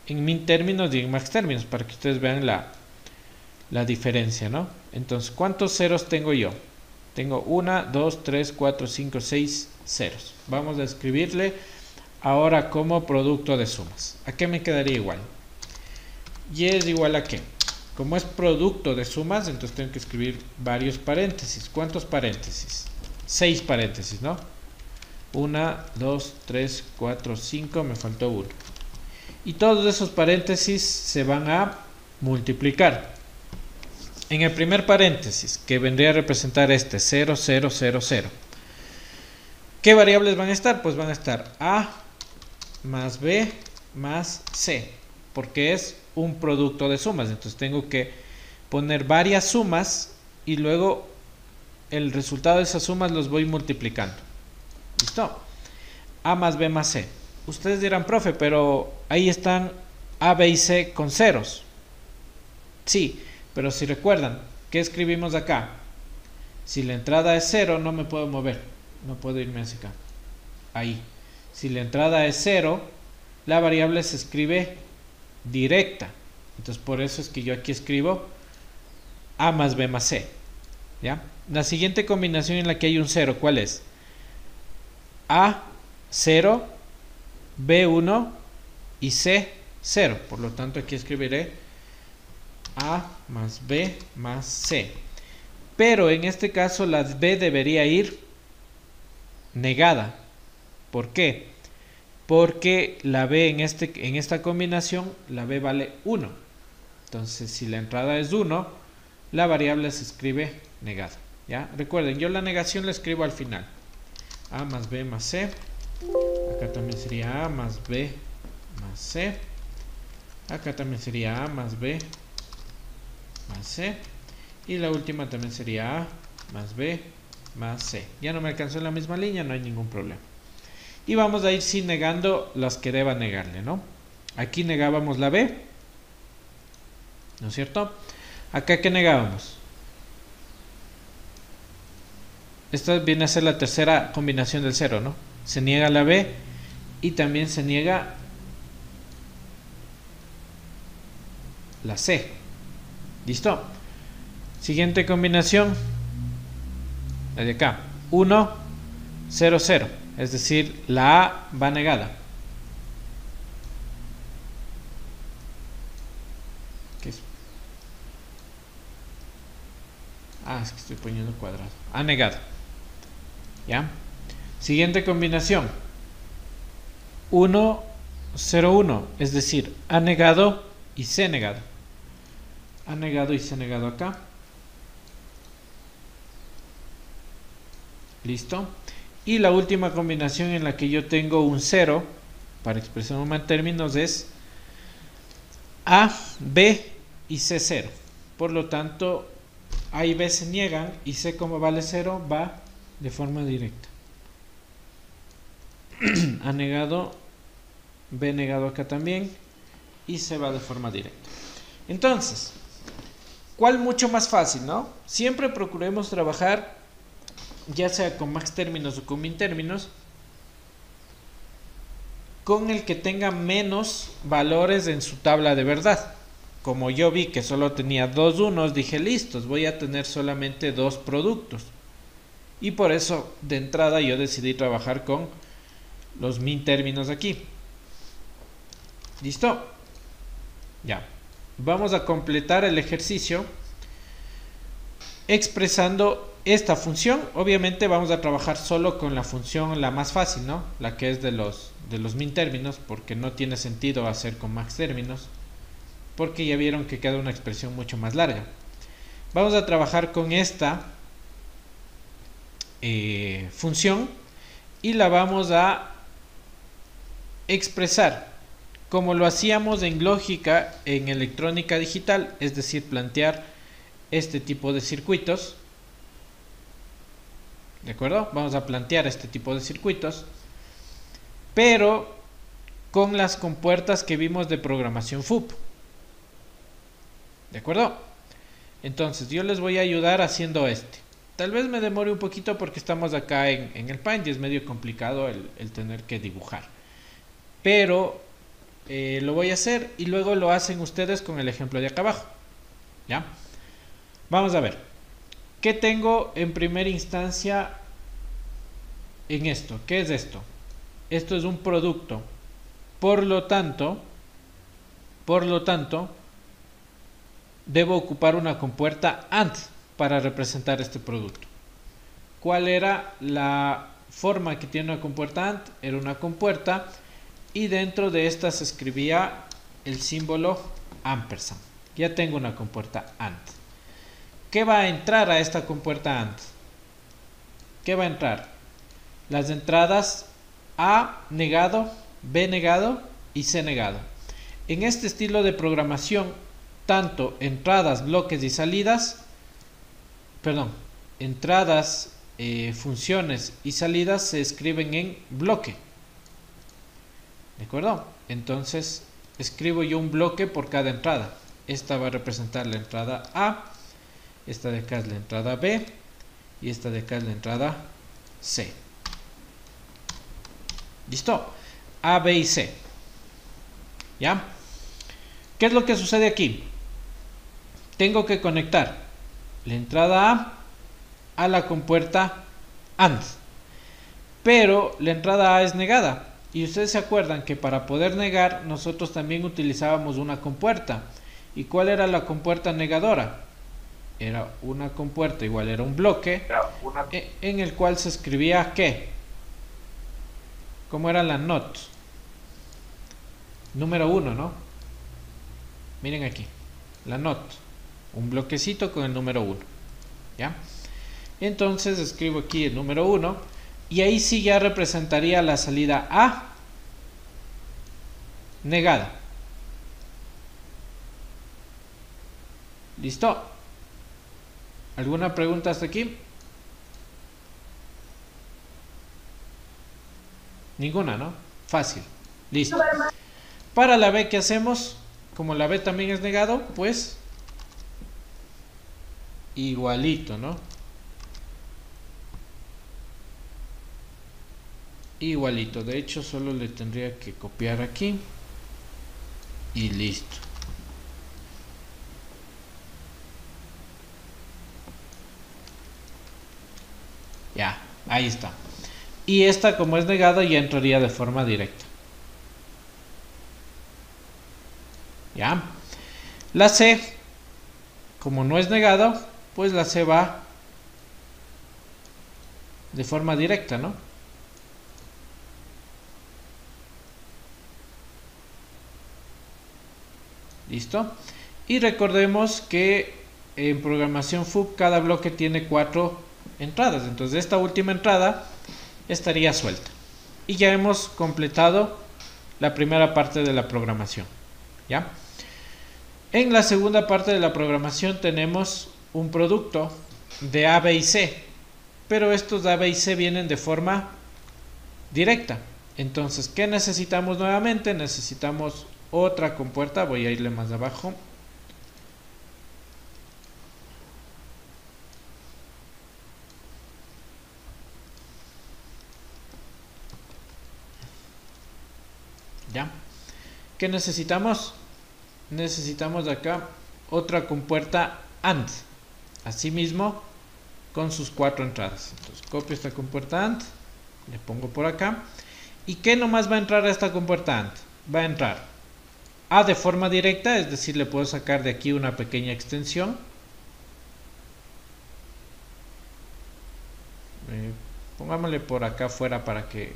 en min términos y en max términos para que ustedes vean la diferencia, ¿no? Entonces, ¿cuántos ceros tengo yo? Tengo 1, 2, 3, 4, 5, 6 ceros. Vamos a escribirle ahora como producto de sumas. ¿A qué me quedaría igual? Y es igual a qué. Como es producto de sumas, entonces tengo que escribir varios paréntesis. ¿Cuántos paréntesis? 6 paréntesis, ¿no? 1, 2, 3, 4, 5, me faltó 1. Y todos esos paréntesis se van a multiplicar. En el primer paréntesis, que vendría a representar este 0, 0, 0, 0. ¿Qué variables van a estar? Pues van a estar A más B más C, porque es un producto de sumas. Entonces tengo que poner varias sumas y luego el resultado de esas sumas los voy multiplicando. ¿Listo? A más B más C. Ustedes dirán, profe, pero ahí están A, B y C con ceros. Sí, pero si recuerdan, ¿qué escribimos acá? Si la entrada es 0, no me puedo mover. No puedo irme hacia acá. Ahí. Si la entrada es 0, la variable se escribe directa. Entonces por eso es que yo aquí escribo A más B más C. ¿Ya? La siguiente combinación en la que hay un 0, ¿cuál es? A 0, B 1 y C 0. Por lo tanto aquí escribiré A más B más C. Pero en este caso la B debería ir negada. ¿Por qué? Porque la B en esta combinación, la B vale 1. Entonces si la entrada es 1, la variable se escribe negada. ¿Ya? Recuerden, yo la negación la escribo al final. A más B más C. Acá también sería A más B más C. Acá también sería A más B más C. Y la última también sería A más B más C. Ya no me alcanzó en la misma línea, no hay ningún problema. Y vamos a ir sí negando las que deba negarle, ¿no? Aquí negábamos la B, ¿no es cierto? Acá, ¿qué negábamos? Esta viene a ser la tercera combinación del 0, ¿no? Se niega la B y también se niega la C. ¿Listo? Siguiente combinación, la de acá, 1, 0, 0. Es decir, la A va negada. ¿Qué es? Ah, es que estoy poniendo cuadrado. A negada. ¿Ya? Siguiente combinación. 1, 0, 1. Es decir, A negado y C negado. A negado y C negado acá. ¿Listo? Y la última combinación en la que yo tengo un 0 para expresarlo en términos es A, B y C 0. Por lo tanto, A y B se niegan y C, como vale 0, va de forma directa. A negado, B negado acá también y C va de forma directa. Entonces, ¿cuál mucho más fácil, no? Siempre procuremos trabajar ya sea con max términos o con min términos, con el que tenga menos valores en su tabla de verdad. Como yo vi que solo tenía 2 unos, dije listos, voy a tener solamente 2 productos. Y por eso de entrada yo decidí trabajar con los min términos aquí. ¿Listo? Ya. Vamos a completar el ejercicio expresando esta función. Obviamente vamos a trabajar solo con la función la más fácil, ¿no? La que es de los min términos, porque no tiene sentido hacer con max términos, porque ya vieron que queda una expresión mucho más larga. Vamos a trabajar con esta función y la vamos a expresar como lo hacíamos en lógica en electrónica digital, es decir, plantear este tipo de circuitos. ¿De acuerdo? Vamos a plantear este tipo de circuitos, pero con las compuertas que vimos de programación FUP. ¿De acuerdo? Entonces yo les voy a ayudar haciendo este. Tal vez me demore un poquito porque estamos acá en el Paint y es medio complicado el tener que dibujar. Pero lo voy a hacer y luego lo hacen ustedes con el ejemplo de acá abajo. ¿Ya? Vamos a ver. ¿Qué tengo en primera instancia en esto? ¿Qué es esto? Esto es un producto. Por lo tanto, debo ocupar una compuerta AND para representar este producto. ¿Cuál era la forma que tiene una compuerta AND? Era una compuerta y dentro de esta se escribía el símbolo ampersand. Ya tengo una compuerta AND. ¿Qué va a entrar a esta compuerta AND? ¿Qué va a entrar? Las entradas A negado, B negado y C negado. En este estilo de programación, tanto entradas, bloques y salidas, entradas, funciones y salidas se escriben en bloque. ¿De acuerdo? Entonces, escribo yo un bloque por cada entrada. Esta va a representar la entrada A, esta de acá es la entrada B y esta de acá es la entrada C. ¿Listo? A, B y C. ¿Ya? ¿Qué es lo que sucede aquí? Tengo que conectar la entrada A la compuerta AND. Pero la entrada A es negada. Y ustedes se acuerdan que para poder negar nosotros también utilizábamos una compuerta. ¿Y cuál era la compuerta negadora? Era una compuerta, igual era un bloque en el cual se escribía ¿qué? ¿Cómo era la NOT? Número 1, ¿no? Miren aquí, la NOT. un bloquecito con el número 1. ¿Ya? Entonces escribo aquí el número 1 y ahí sí ya representaría la salida A negada. ¿Listo? ¿Alguna pregunta hasta aquí? Ninguna, ¿no? Fácil. Listo. Para la B, ¿qué hacemos? Como la B también es negado, pues igualito, ¿no? Igualito. De hecho, solo le tendría que copiar aquí y listo. Ya, ahí está. Y esta, como es negado, ya entraría de forma directa. Ya. La C, como no es negado, pues la C va de forma directa, ¿no? ¿Listo? Y recordemos que en programación FUB cada bloque tiene 4 entradas. Entonces esta última entrada estaría suelta. Y ya hemos completado la primera parte de la programación. ¿Ya? En la segunda parte de la programación tenemos un producto de A, B y C. Pero estos A, B y C vienen de forma directa. Entonces, ¿qué necesitamos nuevamente? Necesitamos otra compuerta. Voy a irle más abajo. ¿Ya? ¿Qué necesitamos? Necesitamos de acá otra compuerta AND. Asimismo, con sus 4 entradas. Entonces, copio esta compuerta AND. Le pongo por acá. ¿Y qué nomás va a entrar a esta compuerta AND? Va a entrar A de forma directa, es decir, le puedo sacar de aquí una pequeña extensión. Pongámosle por acá afuera para que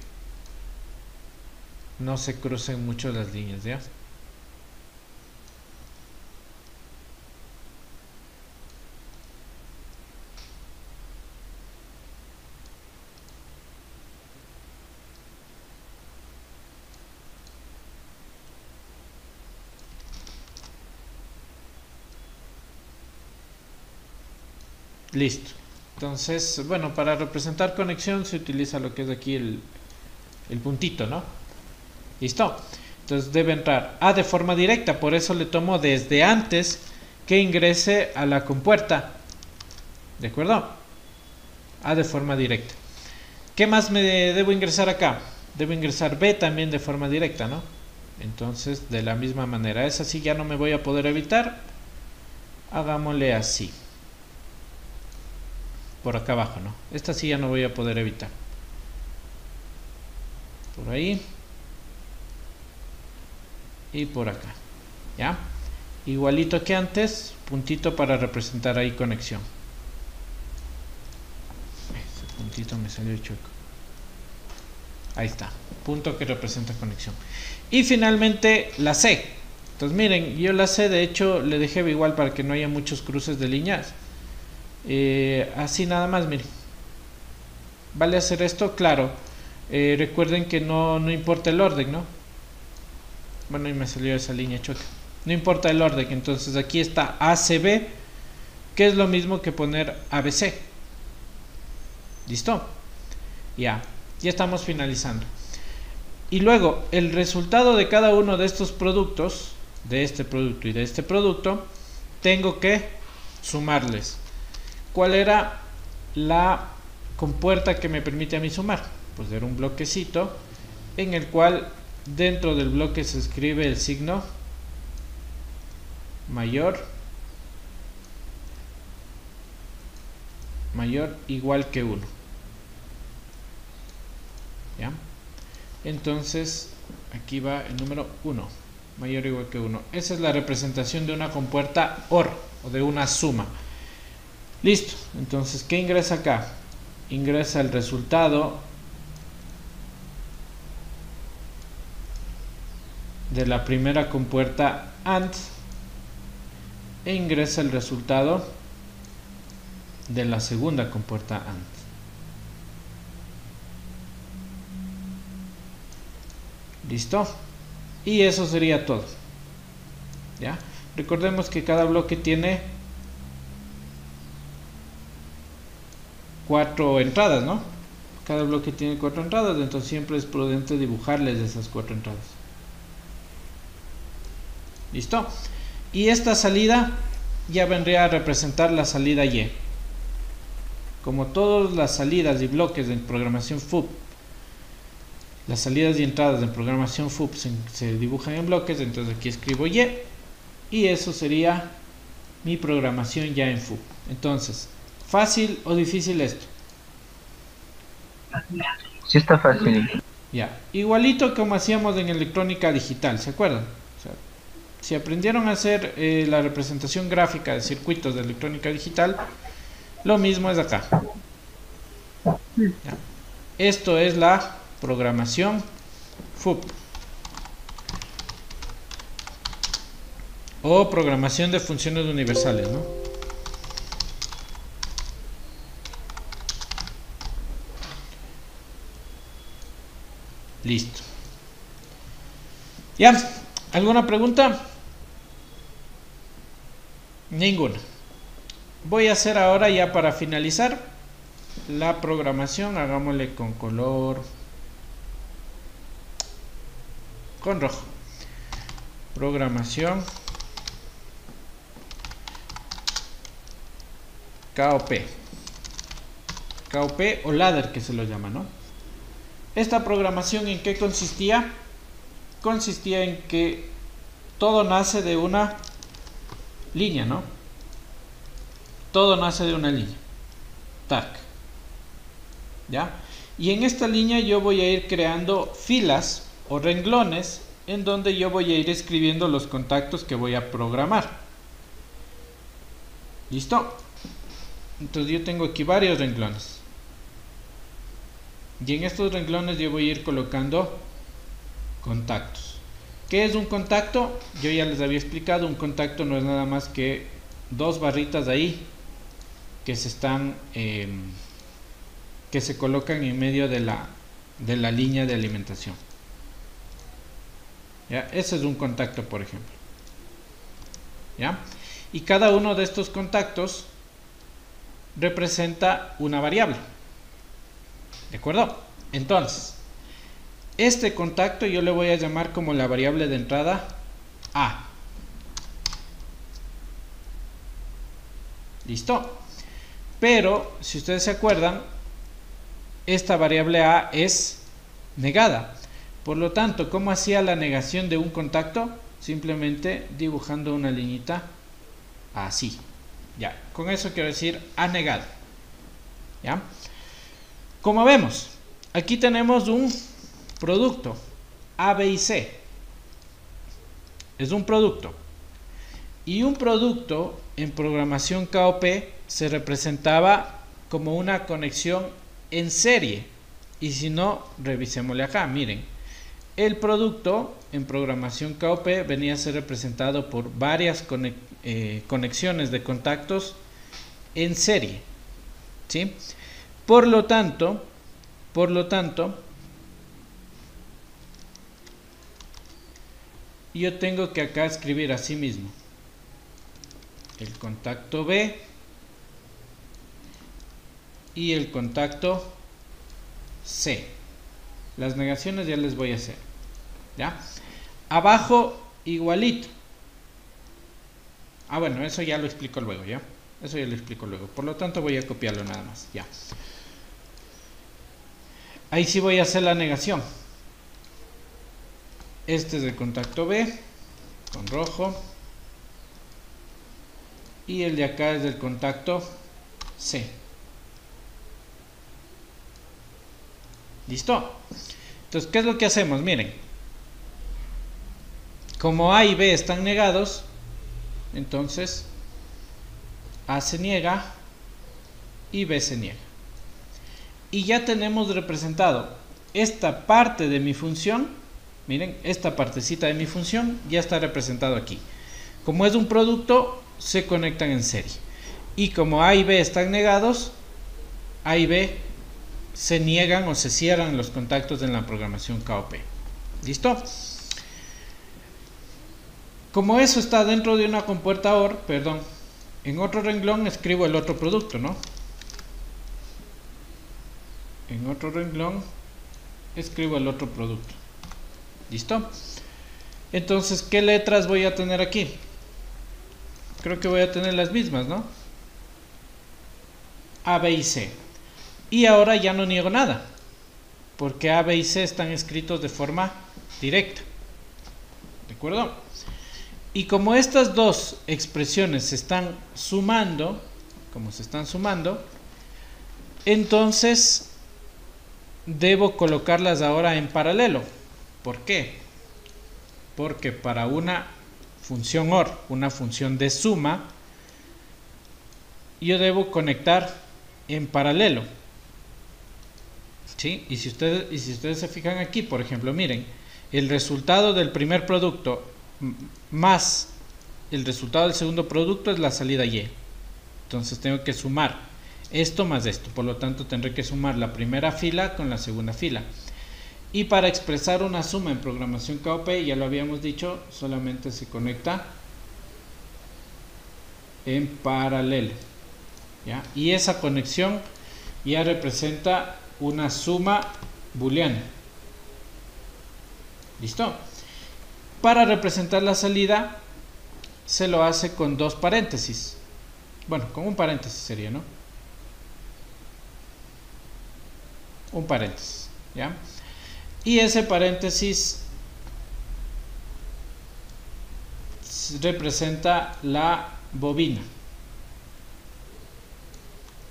no se crucen mucho las líneas, ¿ya? Listo. Entonces, bueno, para representar conexión se utiliza lo que es aquí el puntito, ¿no? Listo. Entonces debe entrar A de forma directa, por eso le tomo desde antes que ingrese a la compuerta. ¿De acuerdo? A de forma directa. ¿Qué más me debo ingresar acá? Debo ingresar B también de forma directa, ¿no? Entonces, de la misma manera, esa sí ya no me voy a poder evitar. Hagámosle así. Por acá abajo, ¿no? Esta sí ya no voy a poder evitar. Por ahí. Y por acá. ¿Ya? Igualito que antes, puntito para representar ahí conexión. Ese puntito me salió chueco. Ahí está. Punto que representa conexión. Y finalmente la C. Entonces miren, yo la C de hecho le dejé igual para que no haya muchos cruces de líneas. Así nada más, miren. ¿Vale hacer esto? Claro. Recuerden que no importa el orden, ¿no? Bueno, y me salió esa línea choca. No importa el orden, entonces aquí está ACB, que es lo mismo que poner ABC. ¿Listo? Ya estamos finalizando. Y luego, el resultado de cada uno de estos productos, de este producto y de este producto, tengo que sumarles. ¿Cuál era la compuerta que me permite a mí sumar? Pues era un bloquecito en el cual dentro del bloque se escribe el signo mayor igual que 1. ¿Ya? Entonces aquí va el número 1, mayor o igual que 1. Esa es la representación de una compuerta OR o de una suma. Listo. Entonces, ¿qué ingresa acá? Ingresa el resultado de la primera compuerta AND e ingresa el resultado de la segunda compuerta AND. ¿Listo? Y eso sería todo. ¿Ya? Recordemos que cada bloque tiene 4 entradas, ¿no? Cada bloque tiene 4 entradas, entonces siempre es prudente dibujarles esas 4 entradas. ¿Listo? Y esta salida ya vendría a representar la salida Y. Como todas las salidas y bloques en programación FUP, las salidas y entradas en programación FUP se dibujan en bloques, entonces aquí escribo Y. Y eso sería mi programación ya en FUP. Entonces, ¿fácil o difícil esto? Sí está fácil. Ya, igualito como hacíamos en electrónica digital, ¿se acuerdan? O sea, si aprendieron a hacer la representación gráfica de circuitos de electrónica digital, lo mismo es acá. Ya. Esto es la programación FUP o programación de funciones universales, ¿no? Listo. ¿Ya? ¿Alguna pregunta? Ninguna. Voy a hacer ahora, ya para finalizar, la programación. Hagámosle con color, con rojo. Programación KOP. KOP o ladder, que se lo llama, ¿no? Esta programación, ¿en qué consistía? Consistía en que todo nace de una línea, ¿no? Todo nace de una línea. Tac. ¿Ya? Y en esta línea yo voy a ir creando filas o renglones en donde yo voy a ir escribiendo los contactos que voy a programar. ¿Listo? Entonces yo tengo aquí varios renglones. Y en estos renglones yo voy a ir colocando contactos. ¿Qué es un contacto? Yo ya les había explicado, un contacto no es nada más que dos barritas ahí que se están que se colocan en medio de la línea de alimentación. ¿Ya? Ese es un contacto, por ejemplo. ¿Ya? Y cada uno de estos contactos representa una variable. ¿De acuerdo? Entonces, este contacto yo le voy a llamar como la variable de entrada A. ¿Listo? Pero, si ustedes se acuerdan, esta variable A es negada. Por lo tanto, ¿cómo hacía la negación de un contacto? Simplemente dibujando una liñita así. Ya, con eso quiero decir A negado. ¿Ya? Como vemos, aquí tenemos un producto A, B y C. Es un producto. Y un producto en programación KOP se representaba como una conexión en serie. Y si no, revisémosle acá, miren. El producto en programación KOP venía a ser representado por varias conexiones de contactos en serie. ¿Sí? Por lo tanto, yo tengo que acá escribir así mismo el contacto B y el contacto C. Las negaciones ya les voy a hacer. ¿Ya? Abajo igualito. Ah, bueno, eso ya lo explico luego, ¿ya? Eso ya lo explico luego. Por lo tanto voy a copiarlo nada más. Ya. Ahí sí voy a hacer la negación. Este es el contacto B con rojo. Y el de acá es el contacto C. ¿Listo? Entonces, ¿qué es lo que hacemos? Miren. Como A y B están negados, entonces A se niega y B se niega. Y ya tenemos representado esta parte de mi función. Miren, esta partecita de mi función ya está representado aquí. Como es un producto, se conectan en serie. Y como A y B están negados, A y B se niegan o se cierran los contactos en la programación KOP. ¿Listo? Como eso está dentro de una compuerta OR, perdón, en otro renglón escribo el otro producto, ¿no? En otro renglón escribo el otro producto. ¿Listo? Entonces, ¿qué letras voy a tener aquí? Creo que voy a tener las mismas, ¿no? A, B y C. Y ahora ya no niego nada, porque A, B y C están escritos de forma directa. ¿De acuerdo? Y como estas dos expresiones se están sumando, entonces debo colocarlas ahora en paralelo. ¿Por qué? Porque para una función OR, una función de suma, yo debo conectar en paralelo. ¿Sí? Y si ustedes se fijan aquí, por ejemplo, miren, el resultado del primer producto más el resultado del segundo producto es la salida Y. Entonces tengo que sumar esto más esto, por lo tanto tendré que sumar la primera fila con la segunda fila. Y para expresar una suma en programación KOP, ya lo habíamos dicho, solamente se conecta en paralelo, ¿ya? Y esa conexión ya representa una suma booleana. ¿Listo? Para representar la salida se lo hace con dos paréntesis. Bueno, con un paréntesis sería, ¿no? Un paréntesis, ¿ya? Y ese paréntesis representa la bobina.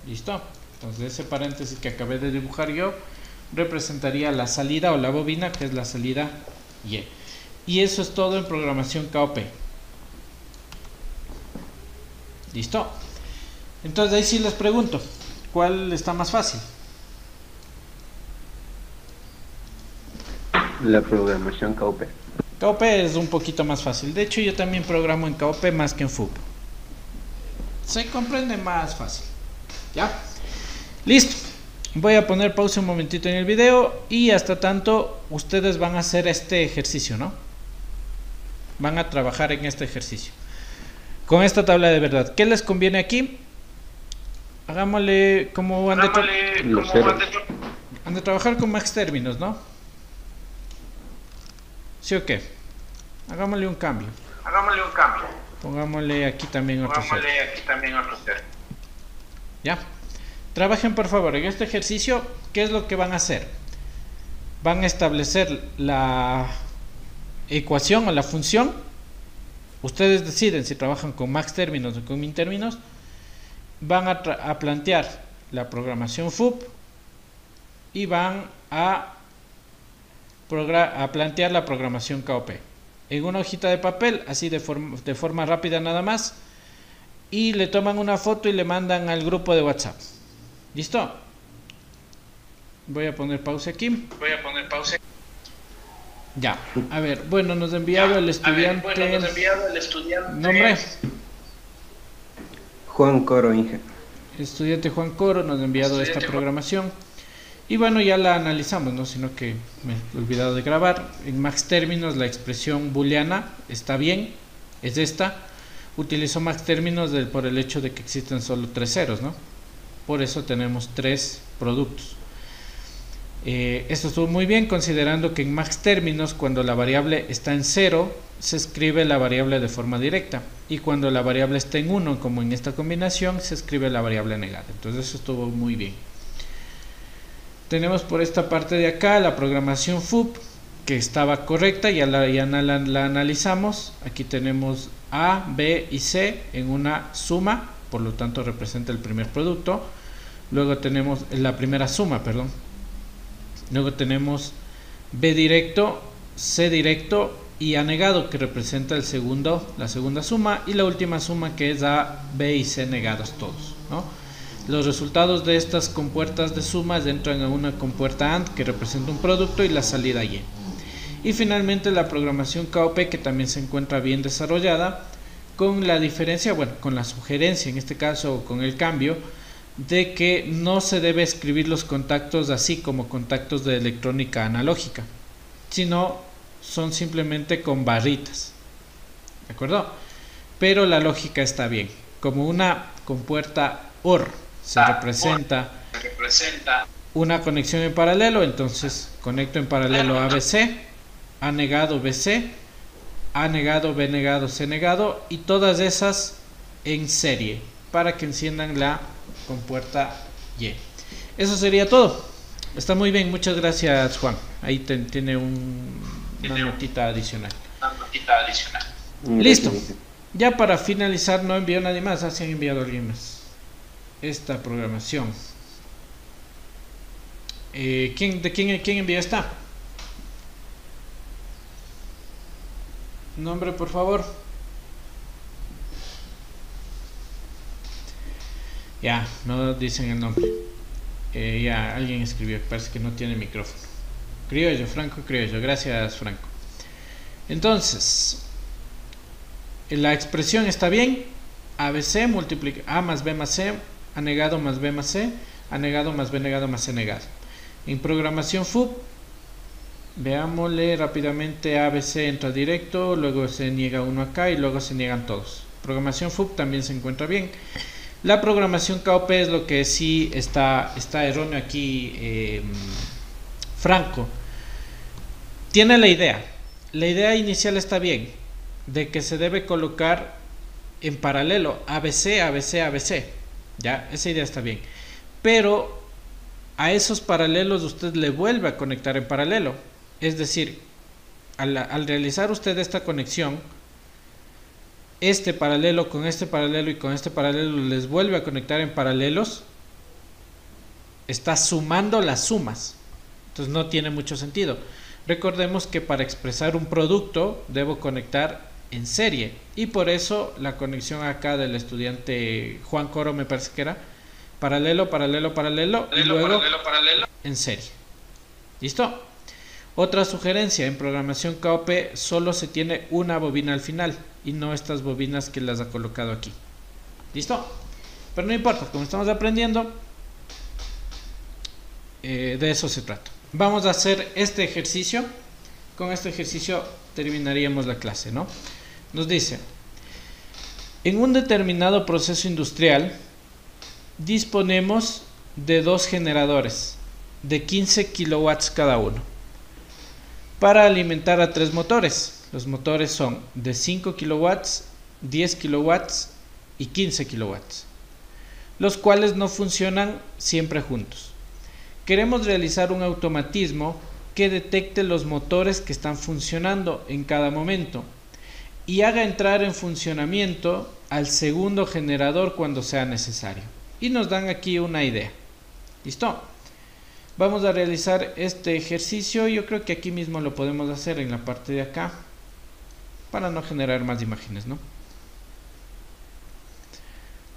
¿Listo? Entonces ese paréntesis que acabé de dibujar yo representaría la salida o la bobina, que es la salida Y. Y eso es todo en programación KOP. ¿Listo? Entonces ahí sí les pregunto, ¿cuál está más fácil? La programación KOP. KOP es un poquito más fácil. De hecho, yo también programo en KOP más que en FUP. Se comprende más fácil. ¿Ya? Listo. Voy a poner pausa un momentito en el video y hasta tanto ustedes van a hacer este ejercicio, ¿no? Van a trabajar en este ejercicio con esta tabla de verdad. ¿Qué les conviene aquí? Hagámosle como han de trabajar con max términos, ¿no? ¿Sí o qué? Hagámosle un cambio. Pongámosle aquí también otro cero. ¿Ya? Trabajen por favor en este ejercicio. ¿Qué es lo que van a hacer? Van a establecer la ecuación o la función. Ustedes deciden si trabajan con max términos o con min términos. Van a plantear la programación FUP y van a plantear la programación KOP en una hojita de papel, así de forma rápida nada más, y le toman una foto y le mandan al grupo de WhatsApp. ¿Listo? Voy a poner pausa aquí. Ya, a ver, bueno, nos ha enviado el estudiante. ¿Nombre? Juan Coro, Inge. Estudiante Juan Coro nos ha enviado esta programación. Y bueno, ya la analizamos, ¿no? Sino que me he olvidado de grabar. En max términos la expresión booleana está bien, es esta. Utilizo max términos por el hecho de que existen solo 3 ceros, ¿no? Por eso tenemos 3 productos. Esto estuvo muy bien, considerando que en max términos, cuando la variable está en 0, se escribe la variable de forma directa. Y cuando la variable está en 1, como en esta combinación, se escribe la variable negada. Entonces eso estuvo muy bien. Tenemos por esta parte de acá la programación FUP, que estaba correcta, ya la analizamos. Aquí tenemos A, B y C en una suma, por lo tanto representa el primer producto. Luego tenemos la primera suma, perdón. Luego tenemos B directo, C directo y A negado, que representa la segunda suma, y la última suma, que es A, B y C negados todos, ¿no? Los resultados de estas compuertas de sumas entran a una compuerta AND, que representa un producto, y la salida Y. Y finalmente la programación KOP, que también se encuentra bien desarrollada, con la diferencia, bueno, con la sugerencia en este caso, con el cambio, de que no se debe escribir los contactos así como contactos de electrónica analógica, sino son simplemente con barritas, ¿de acuerdo? Pero la lógica está bien. Como una compuerta OR se representa una conexión en paralelo, entonces conecto en paralelo ABC, A negado BC, A negado B negado C negado, y todas esas en serie para que enciendan la compuerta Y. Eso sería todo. Está muy bien, muchas gracias, Juan. Ahí tiene una notita adicional. Listo. Ya para finalizar, no envió nadie más. Se han enviado alguien más esta programación. ¿Quién envió esta? Nombre, por favor. Ya, no dicen el nombre. Ya, alguien escribió, parece que no tiene micrófono. Criollo, Franco Criollo, gracias Franco. Entonces, la expresión está bien. ABC multiplica A más B más C, A negado más B más C, A negado más B negado más C negado. En programación FUB, veámosle rápidamente. ABC entra directo, luego se niega uno acá y luego se niegan todos. Programación FUB también se encuentra bien. La programación KOP es lo que sí está erróneo aquí. Franco tiene la idea inicial está bien, de que se debe colocar en paralelo ABC, ABC, ABC, ya, esa idea está bien, pero a esos paralelos usted le vuelve a conectar en paralelo, es decir, al realizar usted esta conexión, este paralelo con este paralelo y con este paralelo les vuelve a conectar en paralelos, está sumando las sumas, entonces no tiene mucho sentido. Recordemos que para expresar un producto debo conectar en serie, y por eso la conexión acá del estudiante Juan Coro, me parece que era paralelo, paralelo, paralelo, y luego paralelo en serie. ¿Listo? Otra sugerencia: en programación KOP solo se tiene una bobina al final y no estas bobinas que las ha colocado aquí. ¿Listo? Pero no importa, como estamos aprendiendo, de eso se trata. Vamos a hacer este ejercicio. Con este ejercicio terminaríamos la clase, ¿no? Nos dice: en un determinado proceso industrial disponemos de dos generadores de 15 kilowatts cada uno para alimentar a tres motores. Los motores son de 5 kilowatts, 10 kilowatts y 15 kilowatts, los cuales no funcionan siempre juntos. Queremos realizar un automatismo que detecte los motores que están funcionando en cada momento y haga entrar en funcionamiento al segundo generador cuando sea necesario. Y nos dan aquí una idea. ¿Listo? Vamos a realizar este ejercicio. Yo creo que aquí mismo lo podemos hacer en la parte de acá, para no generar más imágenes, ¿no?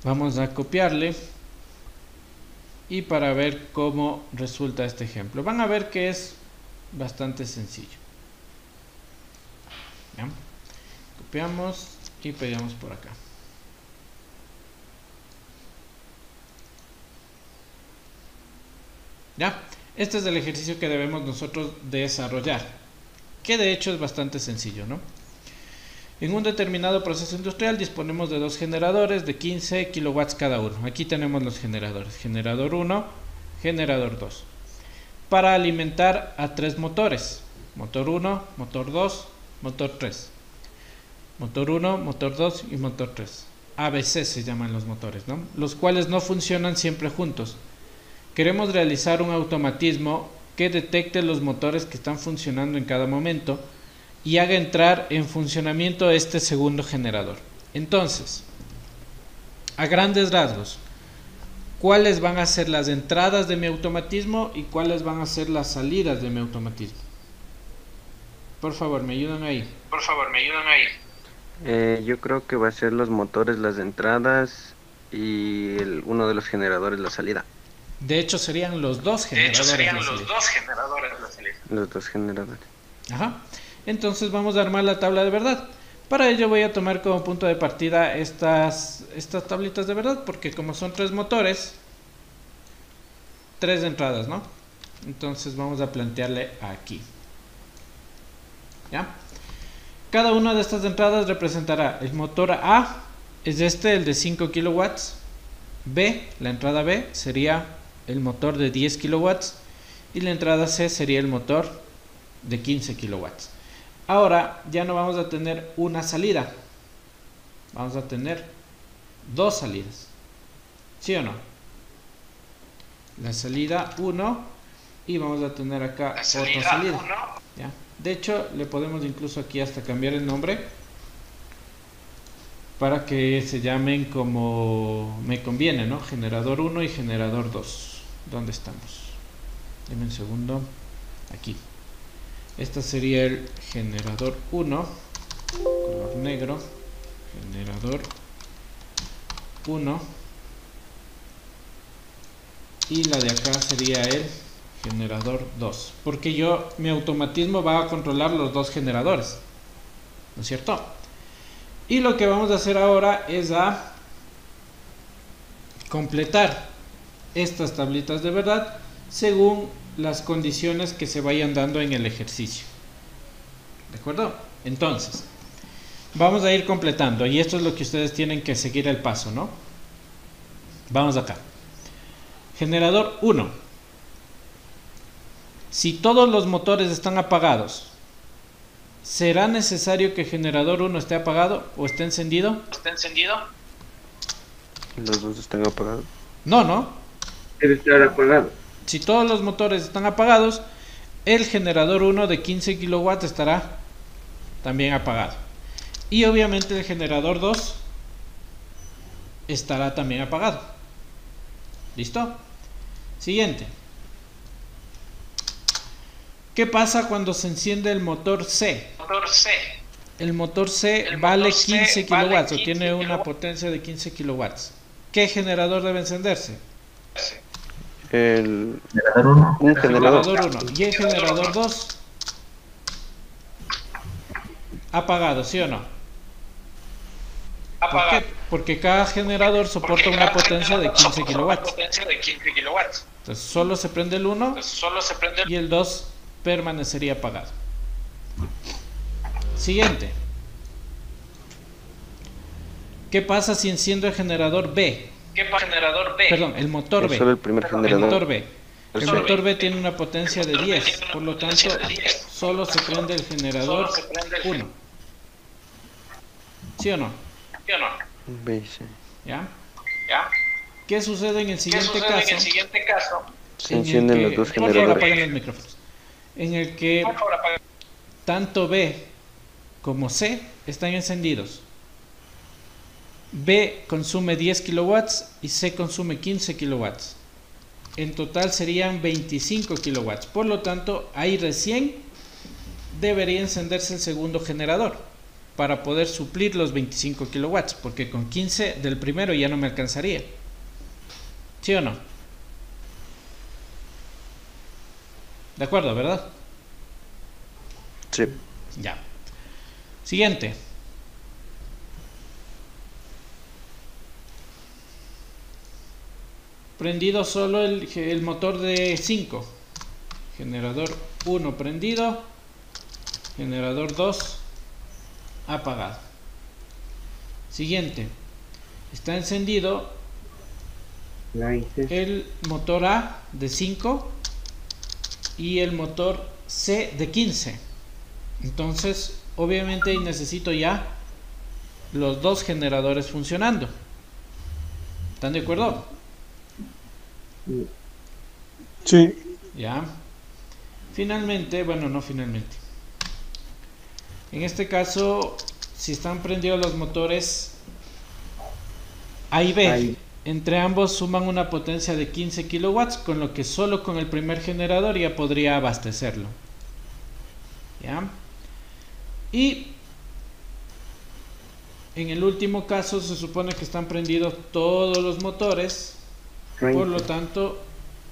Vamos a copiarle y para ver cómo resulta este ejemplo. Van a ver que es bastante sencillo. ¿Ya? Copiamos y pegamos por acá. ¿Ya? Este es el ejercicio que debemos nosotros desarrollar, que de hecho es bastante sencillo, ¿no? En un determinado proceso industrial disponemos de dos generadores de 15 kilowatts cada uno. Aquí tenemos los generadores: generador 1, generador 2, para alimentar a tres motores: motor 1, motor 2, motor 3. Motor 1, motor 2 y motor 3. ABC se llaman los motores, ¿no? Los cuales no funcionan siempre juntos. Queremos realizar un automatismo que detecte los motores que están funcionando en cada momento y haga entrar en funcionamiento este segundo generador. Entonces, a grandes rasgos, ¿cuáles van a ser las entradas de mi automatismo y cuáles van a ser las salidas de mi automatismo? Por favor, me ayudan ahí. Yo creo que va a ser los motores las entradas y uno de los generadores la salida. De hecho, serían los dos generadores. Los dos generadores. Ajá. Entonces vamos a armar la tabla de verdad. Para ello voy a tomar como punto de partida estas tablitas de verdad, porque como son 3 motores, 3 entradas, ¿no? Entonces vamos a plantearle aquí. ¿Ya? Cada una de estas entradas representará el motor A, es el de 5 kilowatts. B, la entrada B, sería el motor de 10 kilowatts. Y la entrada C sería el motor de 15 kilowatts. Ahora ya no vamos a tener una salida. Vamos a tener 2 salidas. ¿Sí o no? La salida 1 y vamos a tener acá otra salida. ¿Ya? De hecho, le podemos incluso aquí hasta cambiar el nombre para que se llamen como me conviene, ¿no? Generador 1 y generador 2. ¿Dónde estamos? Deme un segundo. Aquí. Este sería el generador 1, color negro. Generador 1. Y la de acá sería el generador 2. Porque mi automatismo va a controlar los 2 generadores. ¿No es cierto? Y lo que vamos a hacer ahora es a completar estas tablitas de verdad según las condiciones que se vayan dando en el ejercicio. ¿De acuerdo? Entonces, vamos a ir completando y esto es lo que ustedes tienen que seguir el paso, ¿no? Vamos acá. Generador 1. Si todos los motores están apagados, ¿será necesario que generador 1 esté apagado o esté encendido? Los dos están apagados. No. Debe estar apagado. Si todos los motores están apagados, el generador 1 de 15 kilowatts estará también apagado. Y obviamente el generador 2 estará también apagado. ¿Listo? Siguiente. ¿Qué pasa cuando se enciende el motor C? El motor C vale 15 kilowatts o tiene una potencia de 15 kilowatts. ¿Qué generador debe encenderse? Un Generador 1. ¿Y el generador 2? Apagado, ¿sí o no? ¿Por qué? Porque cada generador soporta una potencia de 15 kilowatts. Entonces solo se prende el 1 y el 2 permanecería apagado. Siguiente. ¿Qué pasa si enciendo el generador B? Perdón, el motor B. Solo el primer generador. El motor B. El motor B tiene una potencia de 10, por lo tanto, solo se prende el generador 1. ¿Sí o no? B, sí. ¿Ya? ¿Qué sucede en el siguiente caso? Se encienden los dos Por favor, generadores. apaguen los micrófonos. En el que tanto B como C están encendidos. B consume 10 kilowatts y C consume 15 kilowatts. En total serían 25 kilowatts. Por lo tanto, ahí recién debería encenderse el segundo generador para poder suplir los 25 kilowatts, porque con 15 del primero ya no me alcanzaría. ¿Sí o no? De acuerdo, ¿verdad? Sí. Ya. Siguiente. Prendido solo el motor de 5. Generador 1 prendido. Generador 2 apagado. Siguiente. Está encendido el motor A de 5 y el motor C de 15. Entonces, obviamente necesito ya los dos generadores funcionando. ¿Están de acuerdo? Sí. Ya. Finalmente, bueno, no finalmente. En este caso, si están prendidos los motores A y B, Ahí. entre ambos suman una potencia de 15 kilowatts, con lo que solo con el primer generador ya podría abastecerlo. ¿Ya? Y en el último caso se supone que están prendidos todos los motores. Por lo tanto,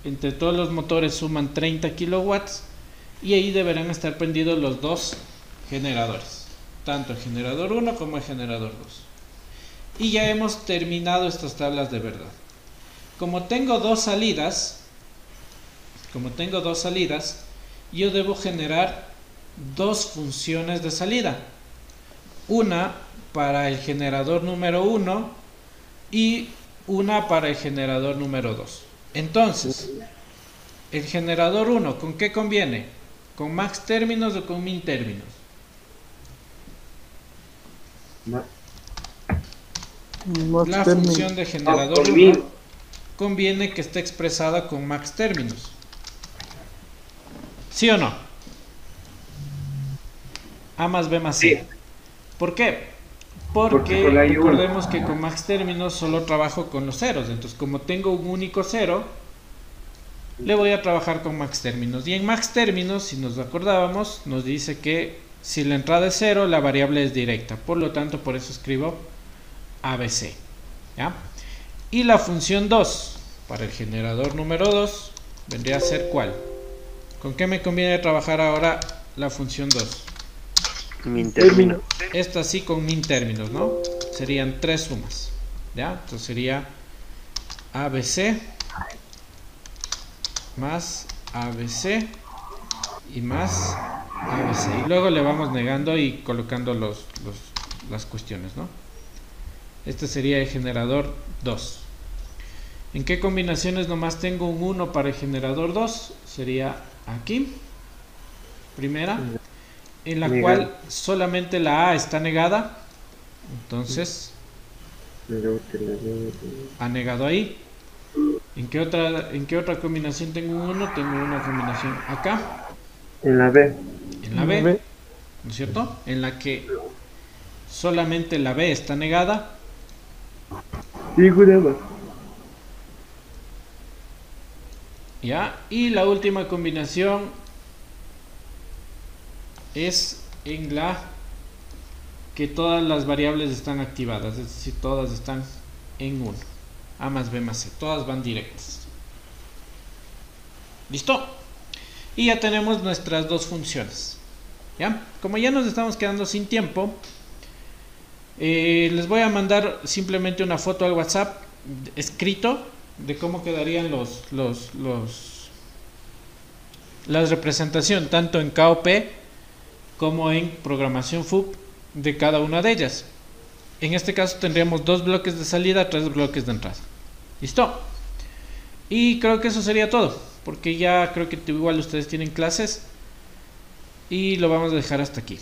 entre todos los motores suman 30 kilowatts y ahí deberán estar prendidos los dos generadores. tanto el generador 1 como el generador 2. Y ya hemos terminado estas tablas de verdad. Como tengo dos salidas, yo debo generar dos funciones de salida. Una para el generador número 1 y una para el generador número 2. Entonces, el generador 1, ¿con qué conviene? ¿Con max términos o con min términos? La función de generador 1 conviene que esté expresada con max términos. ¿Sí o no? A más B más C. ¿Por qué? Porque recordemos que con max términos solo trabajo con los ceros. Entonces, como tengo un único cero, le voy a trabajar con max términos. Y en max términos, si nos acordábamos, nos dice que si la entrada es 0, la variable es directa. Por lo tanto, por eso escribo ABC. ¿Ya? Y la función 2 para el generador número 2 vendría a ser ¿cuál? ¿Con qué me conviene trabajar ahora la función 2? Min término. Esta sí con min términos, ¿no? Serían 3 sumas. ¿Ya? Entonces sería ABC más ABC y más ABC. Y luego le vamos negando y colocando las cuestiones, ¿no? Este sería el generador 2. ¿En qué combinaciones nomás tengo un 1 para el generador 2? Sería aquí. Primera. En la cual solamente la A está negada. Entonces ha negado ahí. ¿En qué otra combinación tengo un 1? Tengo una combinación acá. En la B. En la B. ¿No es cierto? En la que solamente la B está negada. ¿Ya? Y la última combinación es en la que todas las variables están activadas, es decir, todas están en 1. A más B más C, todas van directas. ¿Listo? Y ya tenemos nuestras dos funciones. ¿Ya? Como ya nos estamos quedando sin tiempo, les voy a mandar simplemente una foto al WhatsApp escrito de cómo quedarían la representación tanto en KOP como en programación FUP de cada una de ellas. En este caso tendríamos 2 bloques de salida, 3 bloques de entrada. ¿Listo? Y creo que eso sería todo, porque ya creo que igual ustedes tienen clases y lo vamos a dejar hasta aquí.